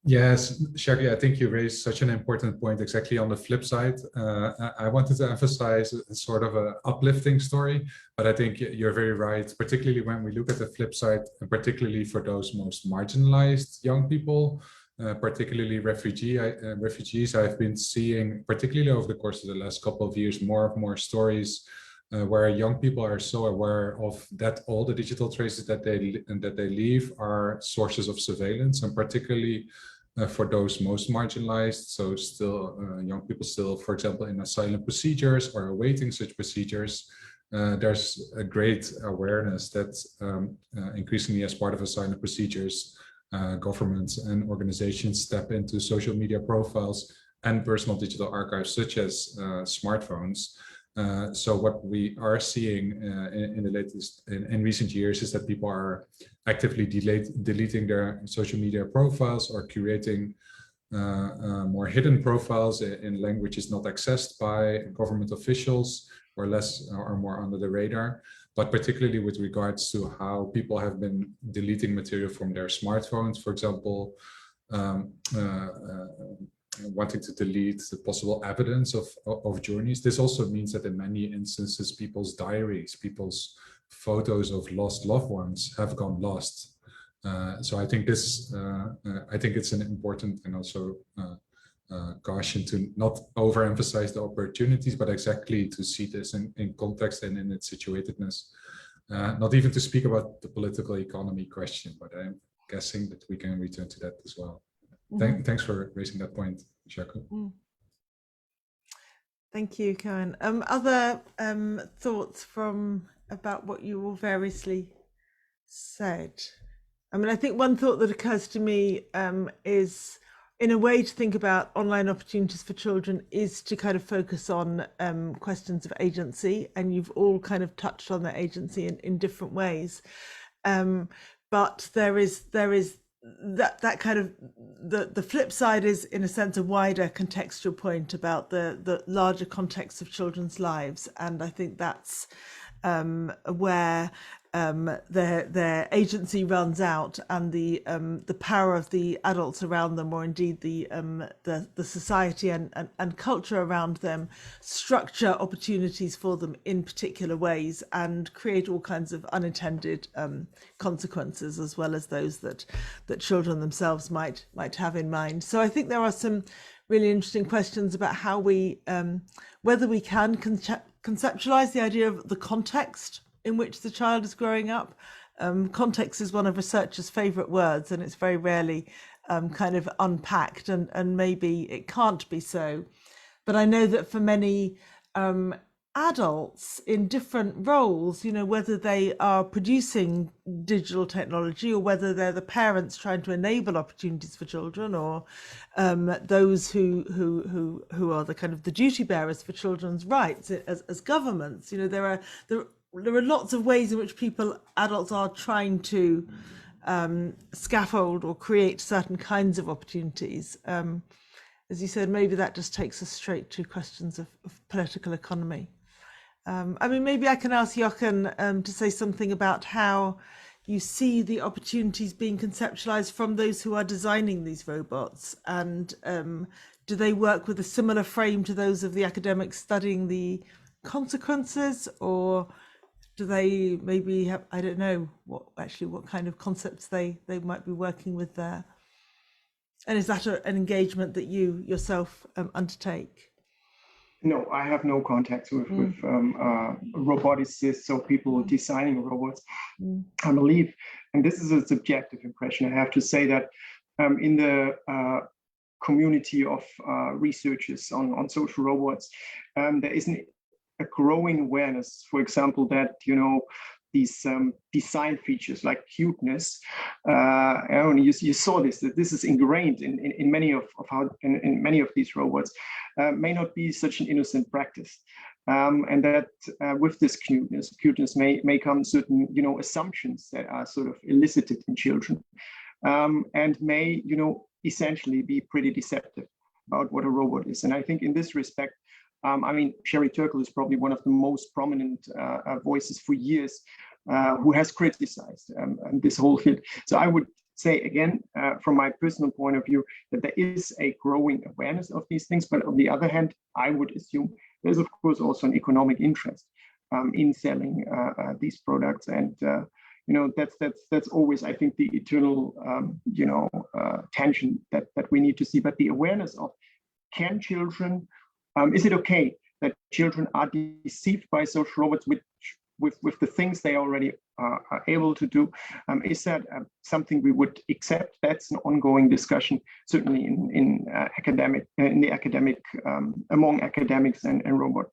Yes, Shaku, I think you raised such an important point exactly on the flip side. I wanted to emphasize a sort of an uplifting story, but I think you're very right, particularly when we look at the flip side, and particularly for those most marginalized young people, particularly refugees. I've been seeing, particularly over the course of the last couple of years, more and more stories where young people are so aware of that all the digital traces that they leave are sources of surveillance, and particularly for those most marginalized. So still young people still, for example, in asylum procedures or awaiting such procedures, there's a great awareness that increasingly as part of asylum procedures, governments and organizations step into social media profiles and personal digital archives such as smartphones. So what we are seeing in recent years is that people are actively deleting their social media profiles or curating more hidden profiles in languages not accessed by government officials, or more under the radar. But particularly with regards to how people have been deleting material from their smartphones, for example, wanting to delete the possible evidence of journeys. This also means that in many instances, people's diaries, people's photos of lost loved ones have gone lost. So I think this, I think it's an important and also caution to not overemphasize the opportunities, but exactly to see this in context and in its situatedness. Not even to speak about the political economy question, but I'm guessing that we can return to that as well. Thanks for raising that point, Shaku. Thank you, Koen. Other thoughts about what you all variously said? I mean, I think one thought that occurs to me is, in a way, to think about online opportunities for children is to kind of focus on questions of agency, and you've all kind of touched on that agency in different ways. But there is that kind of the flip side is, in a sense, a wider contextual point about the larger context of children's lives, and I think that's where their agency runs out, and the power of the adults around them, or indeed the society and culture around them, structure opportunities for them in particular ways and create all kinds of unintended consequences, as well as those that children themselves might have in mind. So I think there are some really interesting questions about how we whether we can conceptualize the idea of the context in which the child is growing up. Context is one of researchers' favorite words, and it's very rarely kind of unpacked, and maybe it can't be so. But I know that for many adults in different roles, you know, whether they are producing digital technology or whether they're the parents trying to enable opportunities for children, or those who are the kind of the duty bearers for children's rights as governments, you know, there are lots of ways in which adults are trying to scaffold or create certain kinds of opportunities. As you said, maybe that just takes us straight to questions of political economy. I mean, maybe I can ask Jochen to say something about how you see the opportunities being conceptualized from those who are designing these robots, and do they work with a similar frame to those of the academics studying the consequences, or do they maybe have, I don't know, what kind of concepts they might be working with there? And is that an engagement that you yourself undertake? No, I have no contacts with roboticists or people designing robots. I believe, and this is a subjective impression, I have to say that in the community of researchers on social robots, there isn't a growing awareness, for example, that, you know, these design features like cuteness, Aaron, you saw this is ingrained in many of many of these robots, may not be such an innocent practice, and that with this cuteness may come certain, you know, assumptions that are sort of elicited in children, and may, you know, essentially be pretty deceptive about what a robot is. And I think in this respect, I mean, Sherry Turkle is probably one of the most prominent voices for years who has criticized this whole field. So I would say, again, from my personal point of view, that there is a growing awareness of these things. But on the other hand, I would assume there's, of course, also an economic interest in selling these products. And, you know, that's always, I think, the eternal, you know, tension that we need to see. But the awareness of, can children, is it okay that children are deceived by social robots with the things they already are able to do? Is that something we would accept? That's an ongoing discussion, certainly in the academic among academics and robot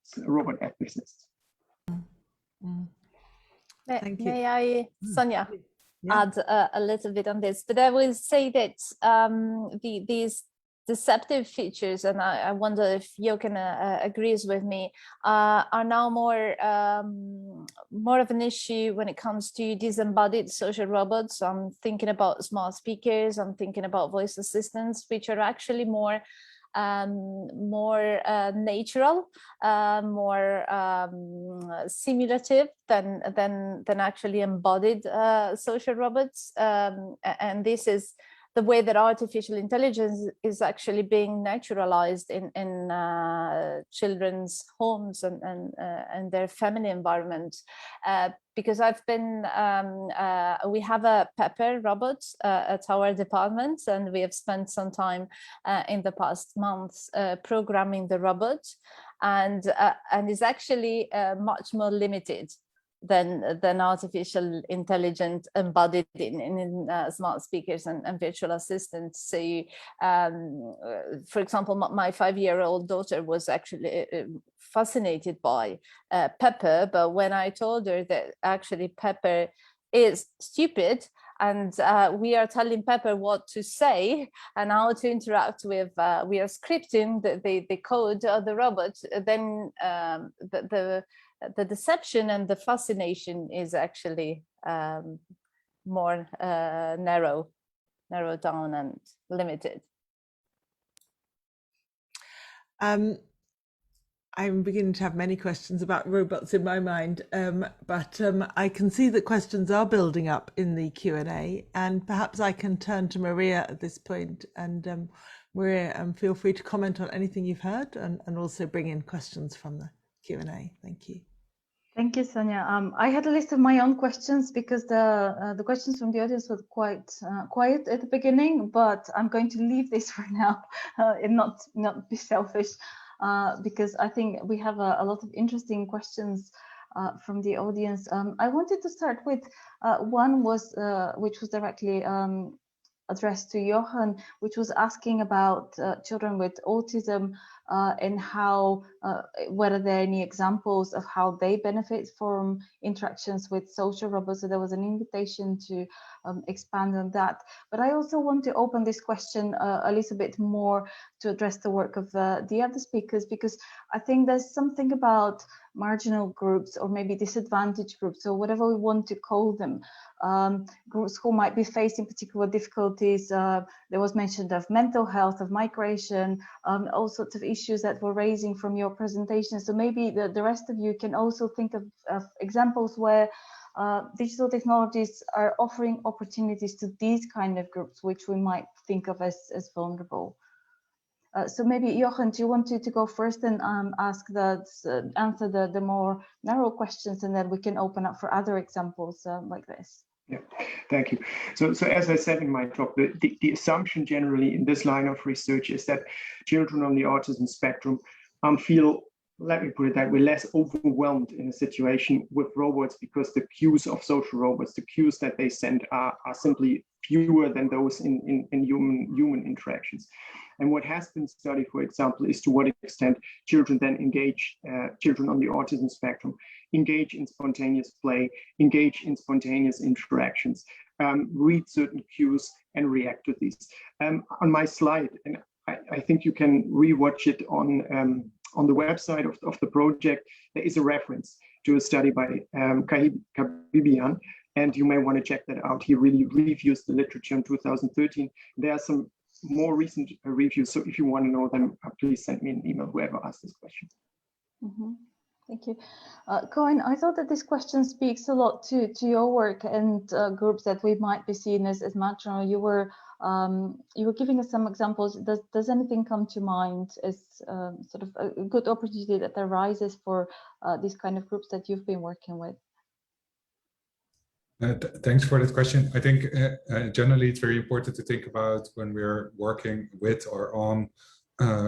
ethicists. May I, Sonia, add a little bit on this? But I will say that these deceptive features, and I wonder if Jochen agrees with me, are now more of an issue when it comes to disembodied social robots. I'm thinking about smart speakers, I'm thinking about voice assistants, which are actually more natural, more simulative than actually embodied social robots, and this is the way that artificial intelligence is actually being naturalized in children's homes and their family environment. Because I've been, we have a Pepper robot at our department, and we have spent some time in the past months programming the robot, and is actually much more limited than artificial intelligence embodied in smart speakers and virtual assistants. So, for example, my 5-year-old daughter was actually fascinated by Pepper, but when I told her that actually Pepper is stupid, and we are telling Pepper what to say and how to interact with, we are scripting the code of the robot, then the deception and the fascination is actually more narrow down and limited. I'm beginning to have many questions about robots in my mind, but I can see that questions are building up in the Q&A, and perhaps I can turn to Mariya at this point. And Mariya, feel free to comment on anything you've heard, and also bring in questions from the Q&A. Thank you. Thank you, Sonia. I had a list of my own questions because the questions from the audience were quite quiet at the beginning, but I'm going to leave this for now and not be selfish, because I think we have a lot of interesting questions from the audience. I wanted to start with one which was directly addressed to Jochen, which was asking about children with autism and how, whether there are any examples of how they benefit from interactions with social robots. So there was an invitation to expand on that. But I also want to open this question a little bit more to address the work of the other speakers, because I think there's something about marginal groups, or maybe disadvantaged groups, or whatever we want to call them, groups who might be facing particular difficulties. There was mention of mental health, of migration, all sorts of issues that were raising from your presentation. So maybe the rest of you can also think of examples where digital technologies are offering opportunities to these kind of groups, which we might think of as vulnerable. So maybe Jochen, do you want to go first and answer the more narrow questions, and then we can open up for other examples like this? Yeah, thank you. So as I said in my talk, the assumption generally in this line of research is that children on the autism spectrum feel, let me put it that way, less overwhelmed in a situation with robots, because the cues of social robots, the cues that they send are simply fewer than those in human interactions. And what has been studied, for example, is to what extent children then engage, children on the autism spectrum, engage in spontaneous play, engage in spontaneous interactions, read certain cues and react to these. On my slide, and I think you can rewatch it on the website of the project, there is a reference to a study by Kabibian, and you may want to check that out. He really reviews the literature in 2013. There are some more recent reviews, so if you want to know them, please send me an email, whoever asked this question. Mm-hmm. Thank you. Koen, I thought that this question speaks a lot to your work and groups that we might be seen as marginal. You were giving us some examples. Does anything come to mind as sort of a good opportunity that arises for these kind of groups that you've been working with? Thanks for that question. I think generally it's very important to think about when we're working with or on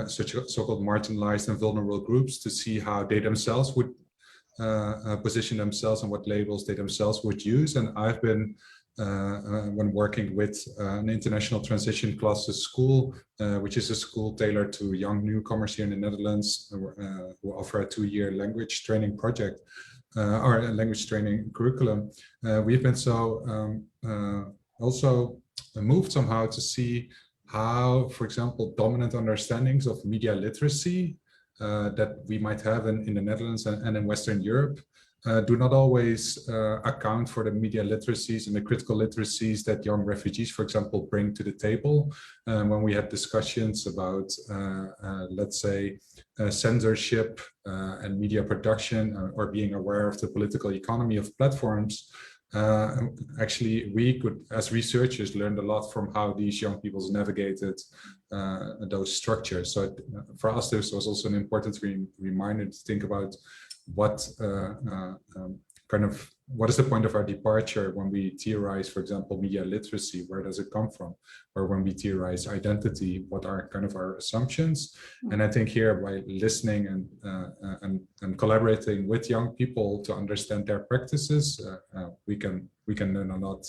such so-called marginalized and vulnerable groups, to see how they themselves would position themselves and what labels they themselves would use. And I've been, when working with an international transition classes school, which is a school tailored to young newcomers here in the Netherlands, who offer a 2-year language training project, or a language training curriculum. We've been also moved somehow to see how, for example, dominant understandings of media literacy that we might have in the Netherlands and in Western Europe do not always account for the media literacies and the critical literacies that young refugees, for example, bring to the table. When we had discussions about, let's say, censorship and media production, or being aware of the political economy of platforms, Actually, we could, as researchers, learned a lot from how these young people navigated those structures. So for us, this was also an important reminder to think about what what is the point of our departure when we theorize, for example, media literacy? Where does it come from? Or when we theorize identity, what are kind of our assumptions? And I think here, by listening and collaborating with young people to understand their practices, we can learn a lot.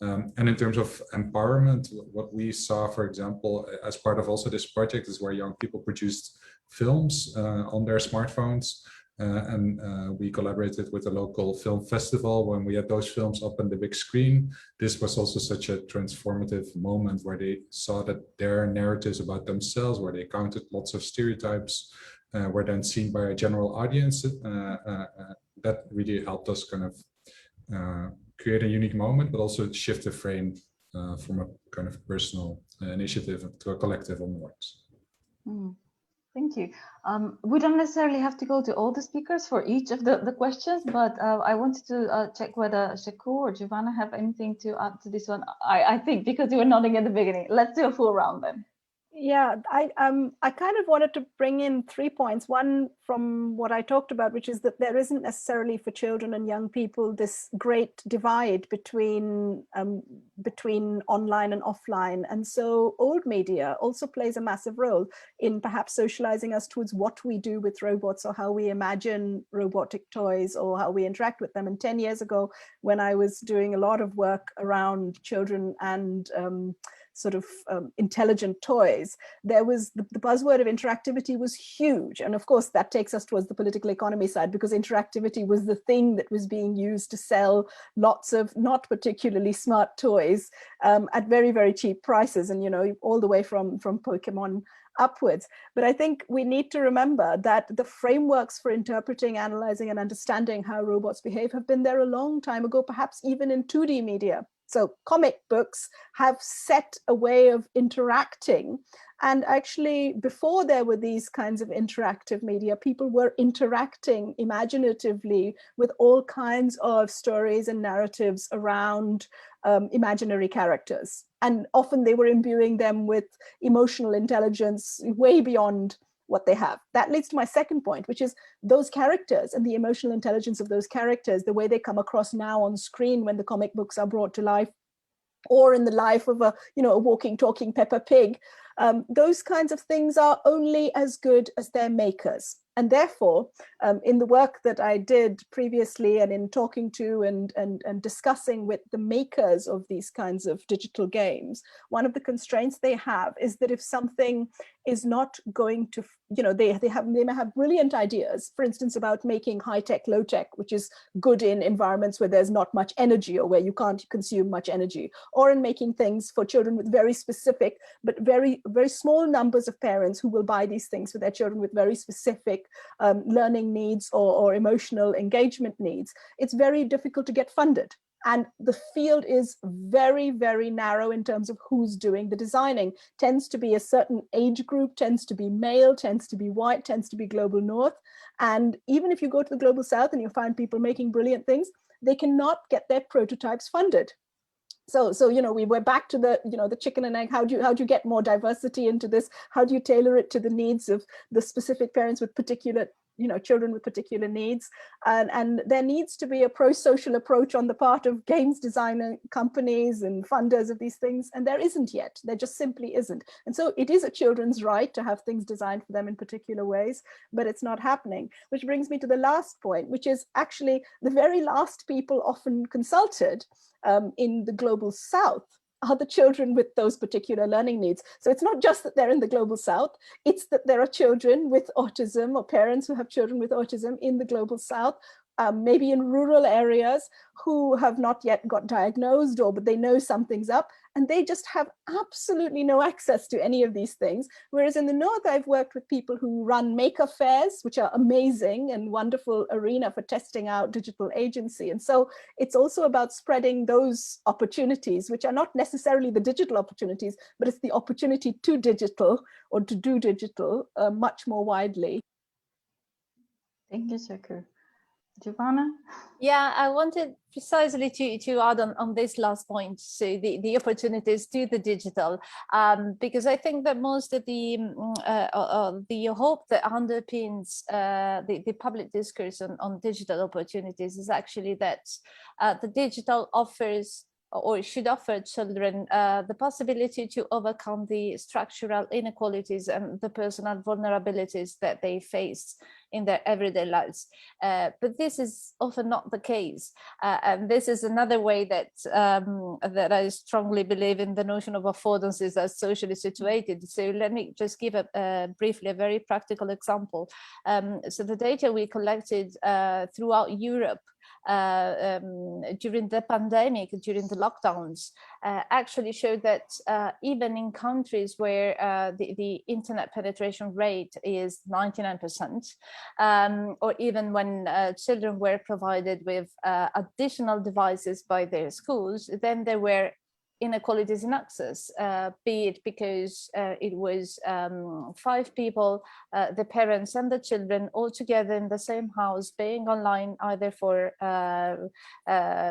And in terms of empowerment, what we saw, for example, as part of also this project, is where young people produced films on their smartphones. We collaborated with a local film festival. When we had those films up on the big screen, this was also such a transformative moment where they saw that their narratives about themselves, where they counted lots of stereotypes, were then seen by a general audience. That really helped us kind of create a unique moment, but also shift the frame from a kind of personal initiative to a collective onwards. Thank you. We don't necessarily have to go to all the speakers for each of the questions, but I wanted to check whether Shaku or Giovanna have anything to add to this one. I think because you were nodding at the beginning. Let's do a full round then. Yeah, I kind of wanted to bring in 3 points. One from what I talked about, which is that there isn't necessarily for children and young people this great divide between online and offline. And so old media also plays a massive role in perhaps socializing us towards what we do with robots, or how we imagine robotic toys, or how we interact with them. And 10 years ago, when I was doing a lot of work around children and intelligent toys, there was the buzzword of interactivity was huge. And of course, that takes us towards the political economy side, because interactivity was the thing that was being used to sell lots of not particularly smart toys at very, very cheap prices, and, you know, all the way from Pokemon upwards. But I think we need to remember that the frameworks for interpreting, analyzing, and understanding how robots behave have been there a long time ago, perhaps even in 2D media. So comic books have set a way of interacting. And actually, before there were these kinds of interactive media, people were interacting imaginatively with all kinds of stories and narratives around imaginary characters. And often they were imbuing them with emotional intelligence way beyond what they have. That leads to my second point, which is those characters and the emotional intelligence of those characters, the way they come across now on screen when the comic books are brought to life, or in the life of a walking, talking Peppa Pig. Those kinds of things are only as good as their makers. And therefore, in the work that I did previously, and in talking to and discussing with the makers of these kinds of digital games, one of the constraints they have is that if something is not going to, they may have brilliant ideas, for instance, about making high-tech, low-tech, which is good in environments where there's not much energy, or where you can't consume much energy, or in making things for children with very specific, but very, very small numbers of parents who will buy these things for their children with very specific learning needs or emotional engagement needs. It's very difficult to get funded. And the field is very, very narrow in terms of who's doing the designing. Tends to be a certain age group, tends to be male, tends to be white, tends to be global north. And even if you go to the global south and you find people making brilliant things, they cannot get their prototypes funded. So we were back to the chicken and egg. How do you get more diversity into this? How do you tailor it to the needs of the specific parents with particular, children with particular needs? And there needs to be a pro-social approach on the part of games designer companies and funders of these things. And there isn't yet. There just simply isn't. And so it is a children's right to have things designed for them in particular ways, but it's not happening. Which brings me to the last point, which is actually the very last people often consulted in the global south are the children with those particular learning needs. So it's not just that they're in the global south, it's that there are children with autism, or parents who have children with autism in the global south, maybe in rural areas, who have not yet got diagnosed, but they know something's up, and they just have absolutely no access to any of these things. Whereas in the north, I've worked with people who run maker fairs, which are amazing and wonderful arena for testing out digital agency. And so it's also about spreading those opportunities, which are not necessarily the digital opportunities, but it's the opportunity to digital, or to do digital much more widely. Thank you, Shaku. Giovanna? Yeah, I wanted precisely to add on this last point, so the opportunities to the digital, because I think that most of the hope that underpins the public discourse on digital opportunities is actually that the digital offers or should offer children the possibility to overcome the structural inequalities and the personal vulnerabilities that they face in their everyday lives. But this is often not the case. And this is another way that that I strongly believe in the notion of affordances as socially situated. So let me just give briefly a very practical example. So the data we collected throughout Europe during the pandemic, during the lockdowns, actually showed that even in countries where the internet penetration rate is 99%, or even when children were provided with additional devices by their schools, then there were inequalities in access, be it because it was 5 people, the parents and the children, all together in the same house, being online either for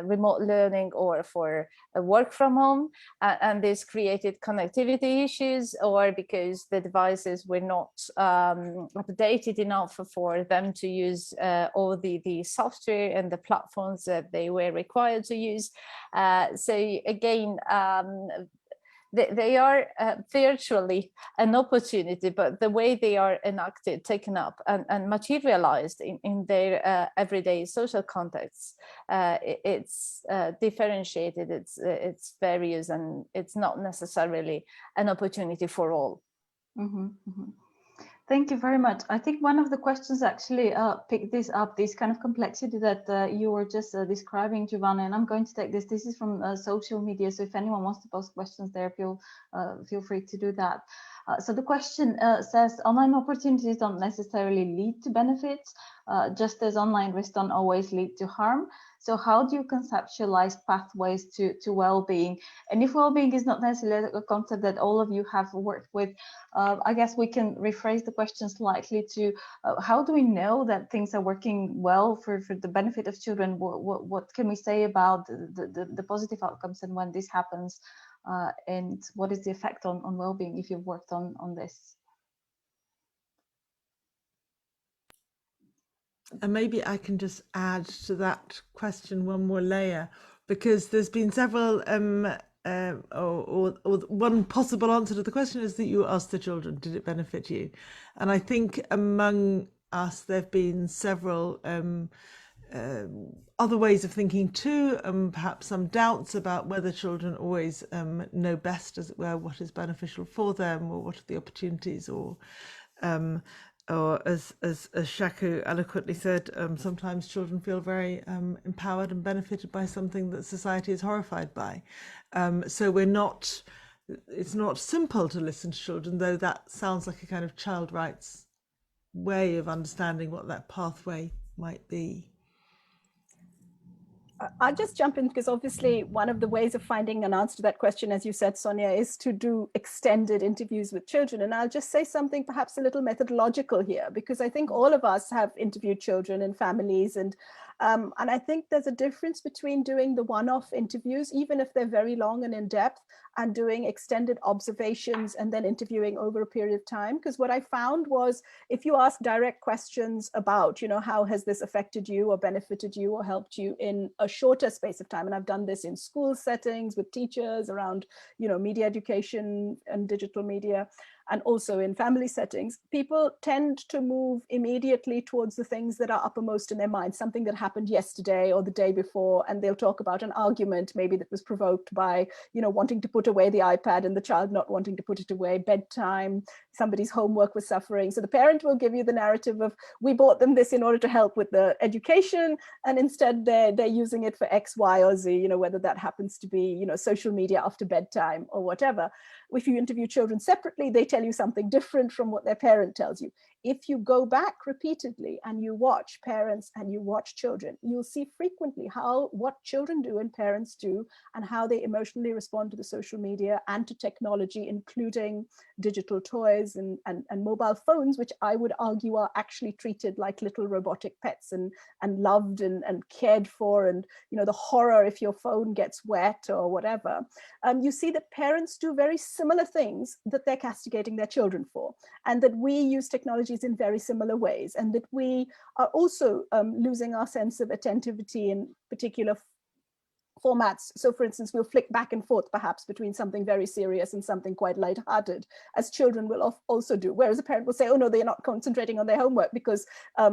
remote learning or for work from home, and this created connectivity issues, or because the devices were not updated enough for them to use all the software and the platforms that they were required to use. So again, they are virtually an opportunity, but the way they are enacted, taken up, and materialized in their everyday social contexts, it's differentiated, it's various, and it's not necessarily an opportunity for all. Mm-hmm, mm-hmm. Thank you very much. I think one of the questions actually picked this up, this kind of complexity that you were just describing, Giovanna, and I'm going to take this. This is from social media, so if anyone wants to post questions there, feel free to do that. So the question says, online opportunities don't necessarily lead to benefits, just as online risks don't always lead to harm. So how do you conceptualize pathways to well-being? And if well-being is not necessarily a concept that all of you have worked with, I guess we can rephrase the question slightly to how do we know that things are working well for the benefit of children? What can we say about the positive outcomes and when this happens? And what is the effect on well-being if you've worked on this? And maybe I can just add to that question one more layer, because there's been several, or one possible answer to the question is that you asked the children, did it benefit you? And I think among us, there have been several other ways of thinking too, perhaps some doubts about whether children always know best, as it were, what is beneficial for them, or what are the opportunities, or as Shaku eloquently said, sometimes children feel very empowered and benefited by something that society is horrified by. So it's not simple to listen to children, though that sounds like a kind of child rights way of understanding what that pathway might be. I'll just jump in, because obviously one of the ways of finding an answer to that question, as you said, Sonia, is to do extended interviews with children. And I'll just say something perhaps a little methodological here, because I think all of us have interviewed children and families, and I think there's a difference between doing the one-off interviews, even if they're very long and in depth, and doing extended observations and then interviewing over a period of time. Because what I found was, if you ask direct questions about, how has this affected you or benefited you or helped you in a shorter space of time, and I've done this in school settings with teachers around, media education and digital media, and also in family settings, people tend to move immediately towards the things that are uppermost in their mind, something that happened yesterday or the day before, and they'll talk about an argument maybe that was provoked by, wanting to put away the iPad and the child not wanting to put it away, bedtime, somebody's homework was suffering. So the parent will give you the narrative of, we bought them this in order to help with the education, and instead they're using it for X, Y, or Z, whether that happens to be, social media after bedtime or whatever. If you interview children separately, they tell you something different from what their parent tells you. if you go back repeatedly and you watch parents and you watch children, you'll see frequently what children do and parents do, and how they emotionally respond to the social media and to technology, including digital toys and mobile phones, which I would argue are actually treated like little robotic pets and loved and cared for. And, you know, the horror if your phone gets wet or whatever. You see that parents do very similar things that they're castigating their children for, and that we use technologies in very similar ways, and that we are also losing our sense of attentivity in particular formats. So for instance, we'll flick back and forth perhaps between something very serious and something quite lighthearted, as children will also do. Whereas a parent will say, oh no, they're not concentrating on their homework because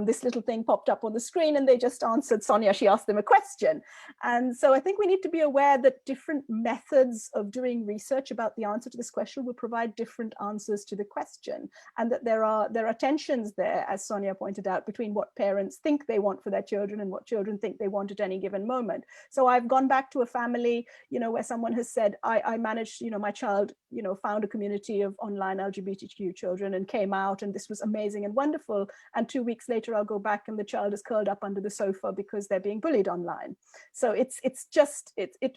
this little thing popped up on the screen and they just answered Sonia, she asked them a question. And so I think we need to be aware that different methods of doing research about the answer to this question will provide different answers to the question. And that there are tensions there, as Sonia pointed out, between what parents think they want for their children and what children think they want at any given moment. So I've gone back to a family, you know, where someone has said, I managed, you know, my child, you know, found a community of online LGBTQ children and came out, and this was amazing and wonderful. And 2 weeks later, I'll go back and the child is curled up under the sofa because they're being bullied online. So it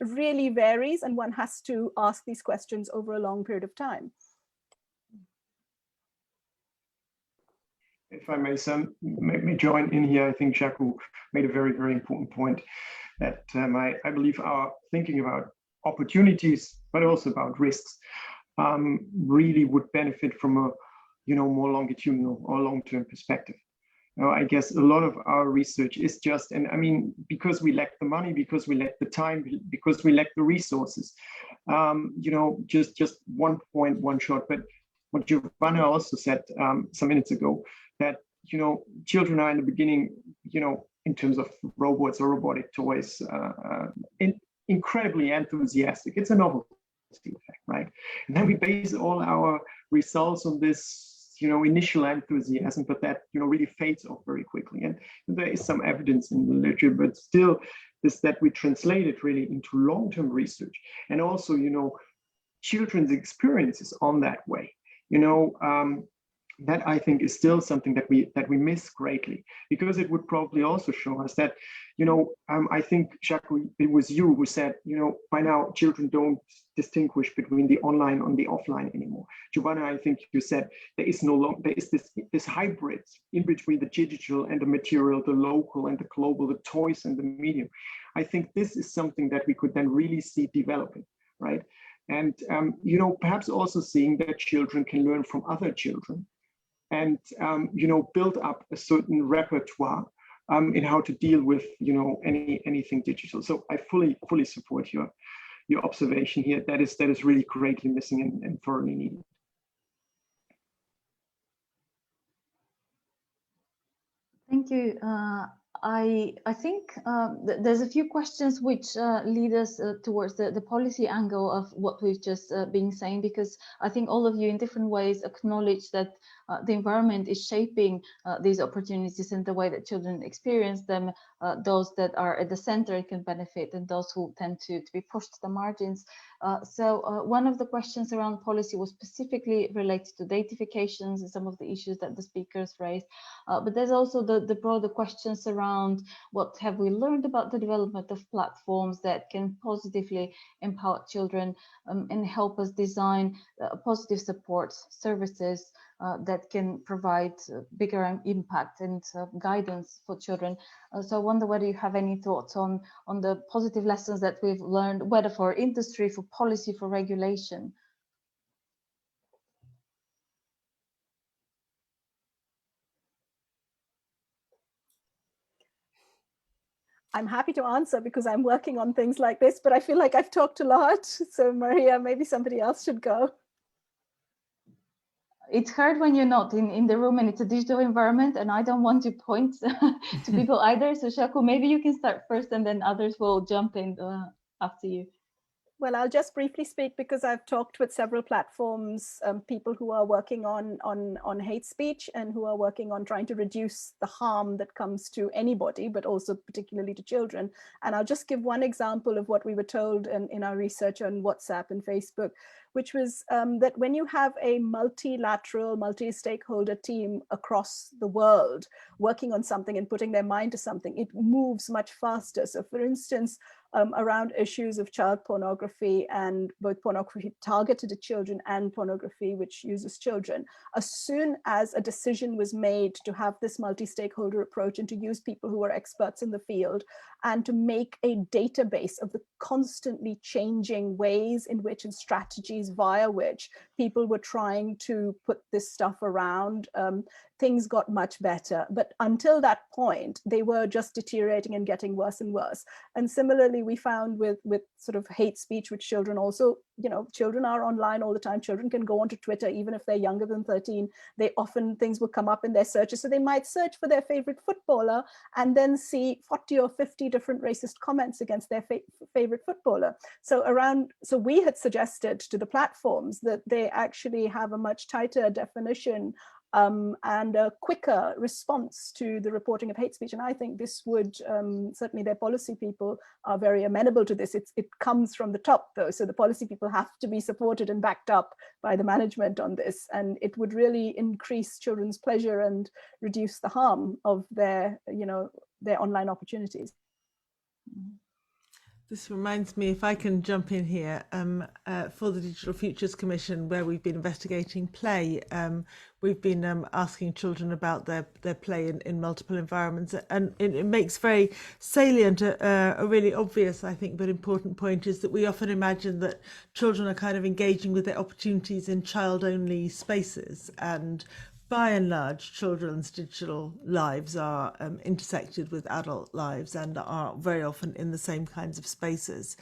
really varies, and one has to ask these questions over a long period of time. If I may join in here, I think Shaku made a very, very important point that I believe our thinking about opportunities, but also about risks, really would benefit from a, you know, more longitudinal or long-term perspective. Now, I guess a lot of our research is just, and I mean, because we lack the money, because we lack the time, because we lack the resources, you know, just one point, one shot. But what Giovanna also said some minutes ago, that, you know, children are in the beginning, you know, in terms of robots or robotic toys, incredibly enthusiastic. It's a novelty effect, right? And then we base all our results on this, you know, initial enthusiasm, but that, you know, really fades off very quickly. And there is some evidence in the literature, but still, this that we translate it really into long-term research, and also, you know, children's experiences on that way, you know. That I think is still something that we miss greatly, because it would probably also show us that, you know, I think, Shaku, it was you who said, you know, by now children don't distinguish between the online and the offline anymore. Giovanna, I think you said there is this hybrid in between the digital and the material, the local and the global, the toys and the medium. I think this is something that we could then really see developing, right? And you know, perhaps also seeing that children can learn from other children, and you know, build up a certain repertoire in how to deal with, you know, anything digital. So I fully support your observation here. That is really greatly missing and thoroughly needed. Thank you. I think there's a few questions which lead us towards the policy angle of what we've just been saying, because I think all of you in different ways acknowledge that the environment is shaping these opportunities and the way that children experience them. Those that are at the center can benefit, and those who tend to be pushed to the margins. So one of the questions around policy was specifically related to datifications and some of the issues that the speakers raised. But there's also the broader questions around what have we learned about the development of platforms that can positively empower children and help us design positive support services that can provide bigger impact and guidance for children. So I wonder whether you have any thoughts on the positive lessons that we've learned, whether for industry, for policy, for regulation. I'm happy to answer because I'm working on things like this, but I feel like I've talked a lot. So Mariya, maybe somebody else should go. It's hard when you're not in the room and it's a digital environment, and I don't want to point to people either. So Shaku, maybe you can start first and then others will jump in after you. Well, I'll just briefly speak because I've talked with several platforms, people who are working on hate speech and who are working on trying to reduce the harm that comes to anybody, but also particularly to children. And I'll just give one example of what we were told in our research on WhatsApp and Facebook, which was that when you have a multilateral, multi-stakeholder team across the world working on something and putting their mind to something, it moves much faster. So for instance, around issues of child pornography, and both pornography targeted at children and pornography which uses children, as soon as a decision was made to have this multi-stakeholder approach and to use people who are experts in the field and to make a database of the constantly changing ways in which and strategies via which people were trying to put this stuff around, things got much better. But until that point, they were just deteriorating and getting worse and worse. And similarly, we found with sort of hate speech, which children also, children are online all the time. Children can go onto Twitter, even if they're younger than 13. They often, things will come up in their searches. So they might search for their favorite footballer and then see 40 or 50 different racist comments against their favorite footballer. So we had suggested to the platforms that they actually have a much tighter definition and a quicker response to the reporting of hate speech. And I think this would, certainly their policy people are very amenable to this. It comes from the top though. So the policy people have to be supported and backed up by the management on this. And it would really increase children's pleasure and reduce the harm of their online opportunities. This reminds me, if I can jump in here, for the Digital Futures Commission, where we've been investigating play, we've been asking children about their play in multiple environments, and it makes very salient a really obvious, I think, but important point is that we often imagine that children are kind of engaging with their opportunities in child-only spaces, and by and large, children's digital lives are intersected with adult lives and are very often in the same kinds of spaces.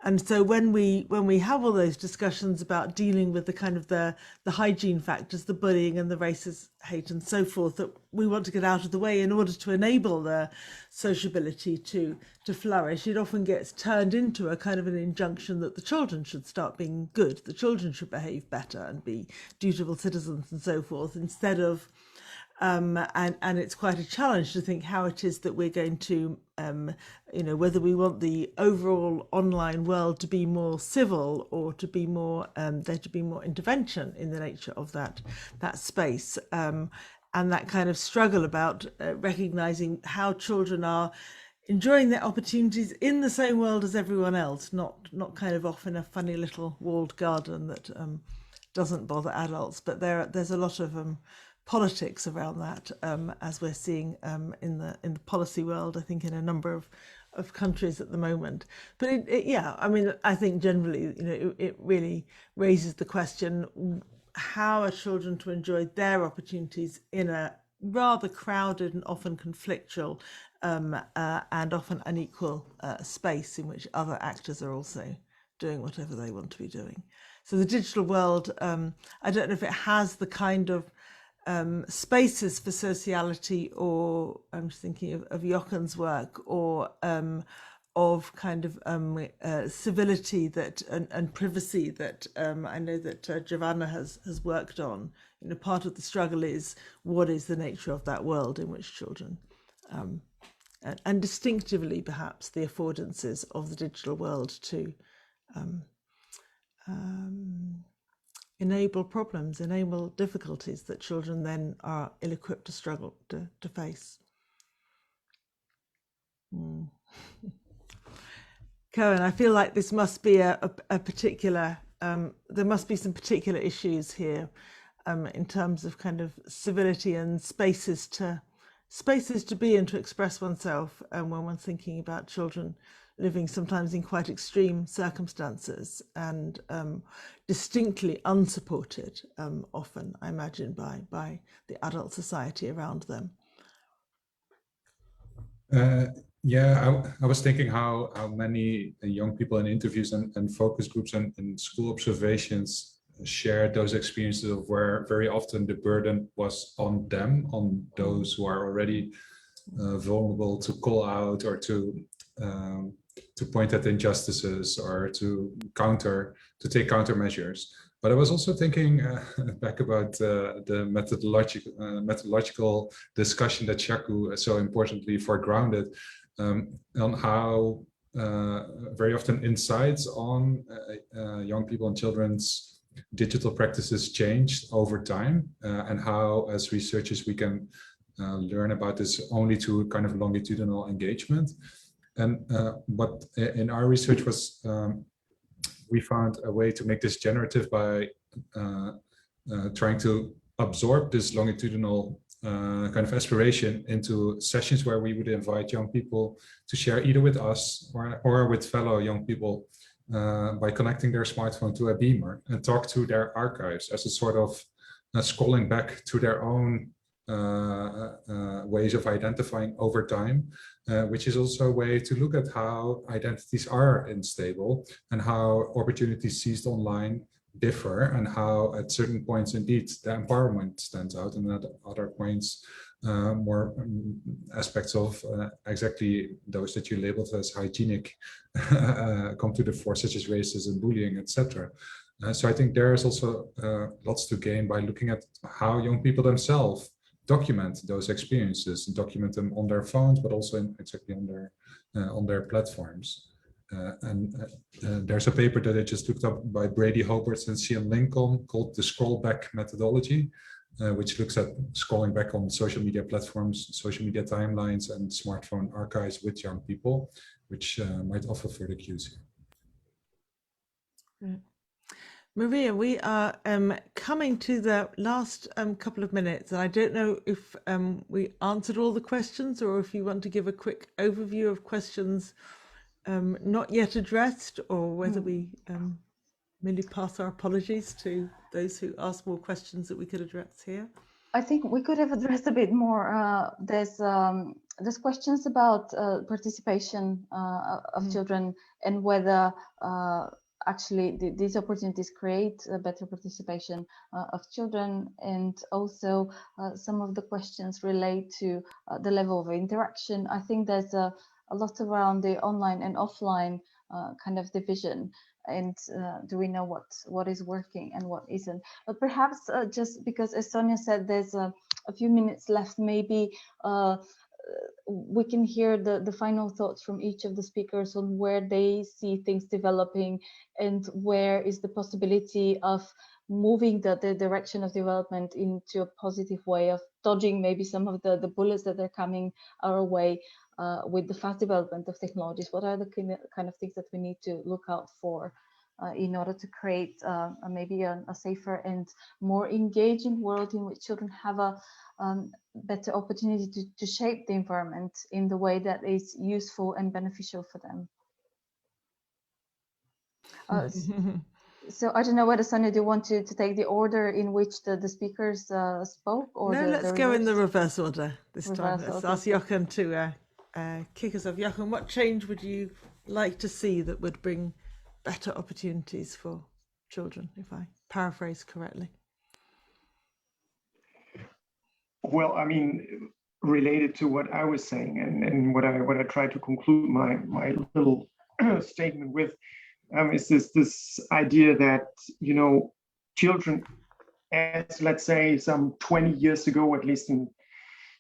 And so when we have all those discussions about dealing with the kind of the hygiene factors, the bullying and the racist hate and so forth, that we want to get out of the way in order to enable the sociability to flourish, it often gets turned into a kind of an injunction that the children should start being good, the children should behave better and be dutiful citizens and so forth, instead of and it's quite a challenge to think how it is that we're going to, whether we want the overall online world to be more civil or to be more, there to be more intervention in the nature of that space, and that kind of struggle about recognizing how children are enjoying their opportunities in the same world as everyone else, not kind of off in a funny little walled garden that doesn't bother adults. But there's a lot of politics around that, as we're seeing in the policy world, I think, in a number of countries at the moment. But I think generally, it really raises the question: how are children to enjoy their opportunities in a rather crowded and often conflictual and often unequal space in which other actors are also doing whatever they want to be doing? So the digital world, I don't know if it has the kind of spaces for sociality, or I'm just thinking of Jochen's work, or of kind of civility that and privacy that I know that Giovanna has worked on. Part of the struggle is what is the nature of that world in which children, and distinctively perhaps the affordances of the digital world to enable problems, enable difficulties that children then are ill-equipped to struggle to face. Koen, I feel like this must be a particular, there must be some particular issues here in terms of kind of civility and spaces to be and to express oneself when one's thinking about children living sometimes in quite extreme circumstances and distinctly unsupported, often, I imagine, by the adult society around them. I was thinking how many young people in interviews and focus groups and school observations shared those experiences of where very often the burden was on them, on those who are already vulnerable, to call out or to point at injustices or to take countermeasures. But I was also thinking back about the methodological discussion that Shaku so importantly foregrounded on how very often insights on young people and children's digital practices changed over time, and how, as researchers, we can learn about this only through kind of longitudinal engagement. And what in our research was, we found a way to make this generative by trying to absorb this longitudinal kind of aspiration into sessions where we would invite young people to share either with us or with fellow young people by connecting their smartphone to a beamer and talk to their archives as a sort of scrolling back to their own ways of identifying over time, which is also a way to look at how identities are unstable and how opportunities seized online differ, and how at certain points indeed the empowerment stands out, and at other points more aspects of exactly those that you labeled as hygienic come to the fore, such as racism, bullying, etc. So I think there is also lots to gain by looking at how young people themselves document those experiences, document them on their phones, but also exactly on their platforms. There's a paper that I just looked up by Brady Hobarts and Cian Lincoln called the Scroll Back Methodology, which looks at scrolling back on social media platforms, social media timelines, and smartphone archives with young people, which might offer further cues here. Mariya, we are coming to the last couple of minutes, and I don't know if we answered all the questions or if you want to give a quick overview of questions not yet addressed, or whether we merely pass our apologies to those who ask more questions that we could address here. I think we could have addressed a bit more. There's questions about participation of children, and whether actually these opportunities create a better participation of children, and also some of the questions relate to the level of interaction. I think there's a lot around the online and offline kind of division, and do we know what is working and what isn't. But perhaps just because, as Sonia said, there's a few minutes left, maybe we can hear the final thoughts from each of the speakers on where they see things developing, and where is the possibility of moving the direction of development into a positive way, of dodging maybe some of the bullets that are coming our way with the fast development of technologies. What are the kind of things that we need to look out for in order to create maybe a safer and more engaging world in which children have a better opportunity to shape the environment in the way that is useful and beneficial for them. So I don't know whether, Sonia, do you want to take the order in which the speakers spoke? Or no, let's go in the reverse order this time. Let's ask Jochen to kick us off. Jochen, what change would you like to see that would bring better opportunities for children, if I paraphrase correctly? Well, I mean, related to what I was saying and what I tried to conclude my little statement with, is this idea that, you know, children, as let's say some 20 years ago, at least in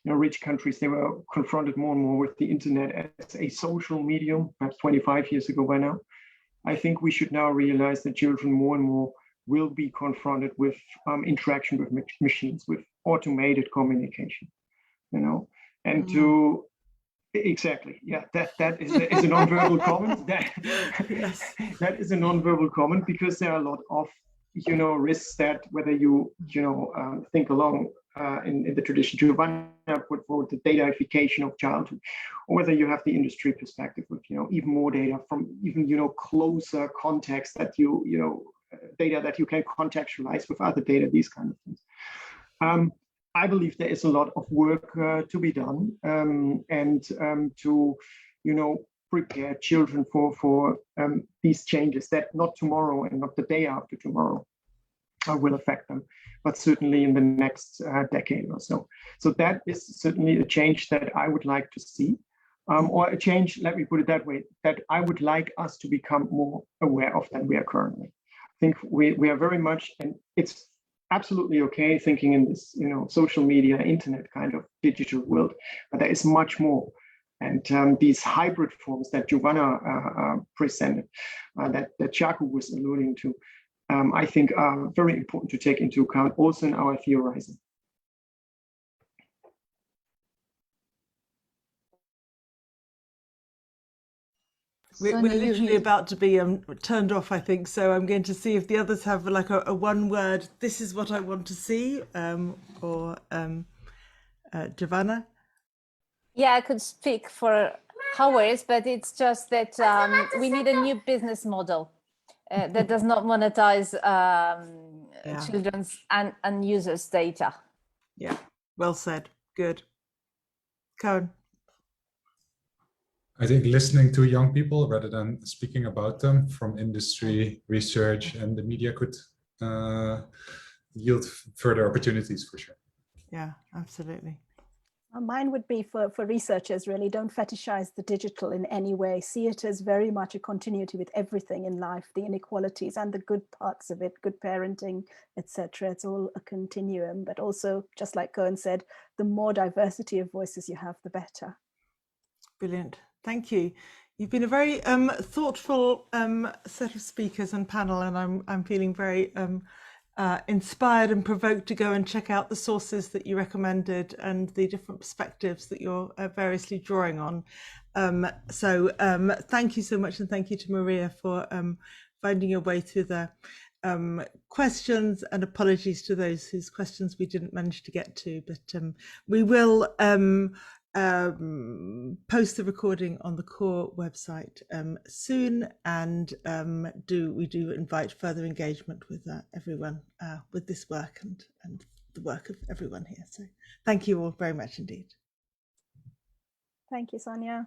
rich countries, they were confronted more and more with the internet as a social medium, perhaps 25 years ago by now. I think we should now realize that children more and more will be confronted with interaction with machines, with automated communication, you know, and to exactly, yeah, that is a non-verbal comment. Yes. That is a non-verbal comment, because there are a lot of risks that, whether you think along in the tradition Giovanna put forward, the dataification of childhood, or whether you have the industry perspective with even more data from even closer context that data that you can contextualize with other data, these kind of things. I believe there is a lot of work to be done, and to prepare children for these changes that not tomorrow and not the day after tomorrow will affect them, but certainly in the next decade or so. So that is certainly a change that I would like to see, or a change, let me put it that way, that I would like us to become more aware of than we are currently. I think we are very much, and it's absolutely okay thinking in this social media, internet kind of digital world, but there is much more And these hybrid forms that Giovanna presented, that Chaku was alluding to, I think are very important to take into account also in our theorizing. We're literally about to be turned off, I think. So I'm going to see if the others have like a one word, this is what I want to see, or Giovanna. Yeah, I could speak for hours, but it's just that we need a new business model that does not monetize children's and users' data. Yeah, well said. Good. Koen. I think listening to young people rather than speaking about them from industry, research, and the media could yield further opportunities for sure. Yeah, absolutely. Mine would be for researchers, really, don't fetishize the digital in any way. See it as very much a continuity with everything in life, the inequalities and the good parts of it, good parenting, etc. It's all a continuum, but also, just like Koen said, the more diversity of voices you have, the better. Brilliant. Thank you. You've been a very thoughtful set of speakers and panel, and I'm feeling very inspired and provoked to go and check out the sources that you recommended and the different perspectives that you're variously drawing on. So thank you so much, and thank you to Mariya for finding your way through the questions, and apologies to those whose questions we didn't manage to get to, but we will post the recording on the core website soon, and we do invite further engagement with everyone with this work and the work of everyone here. So thank you all very much indeed. Thank you, Sonia.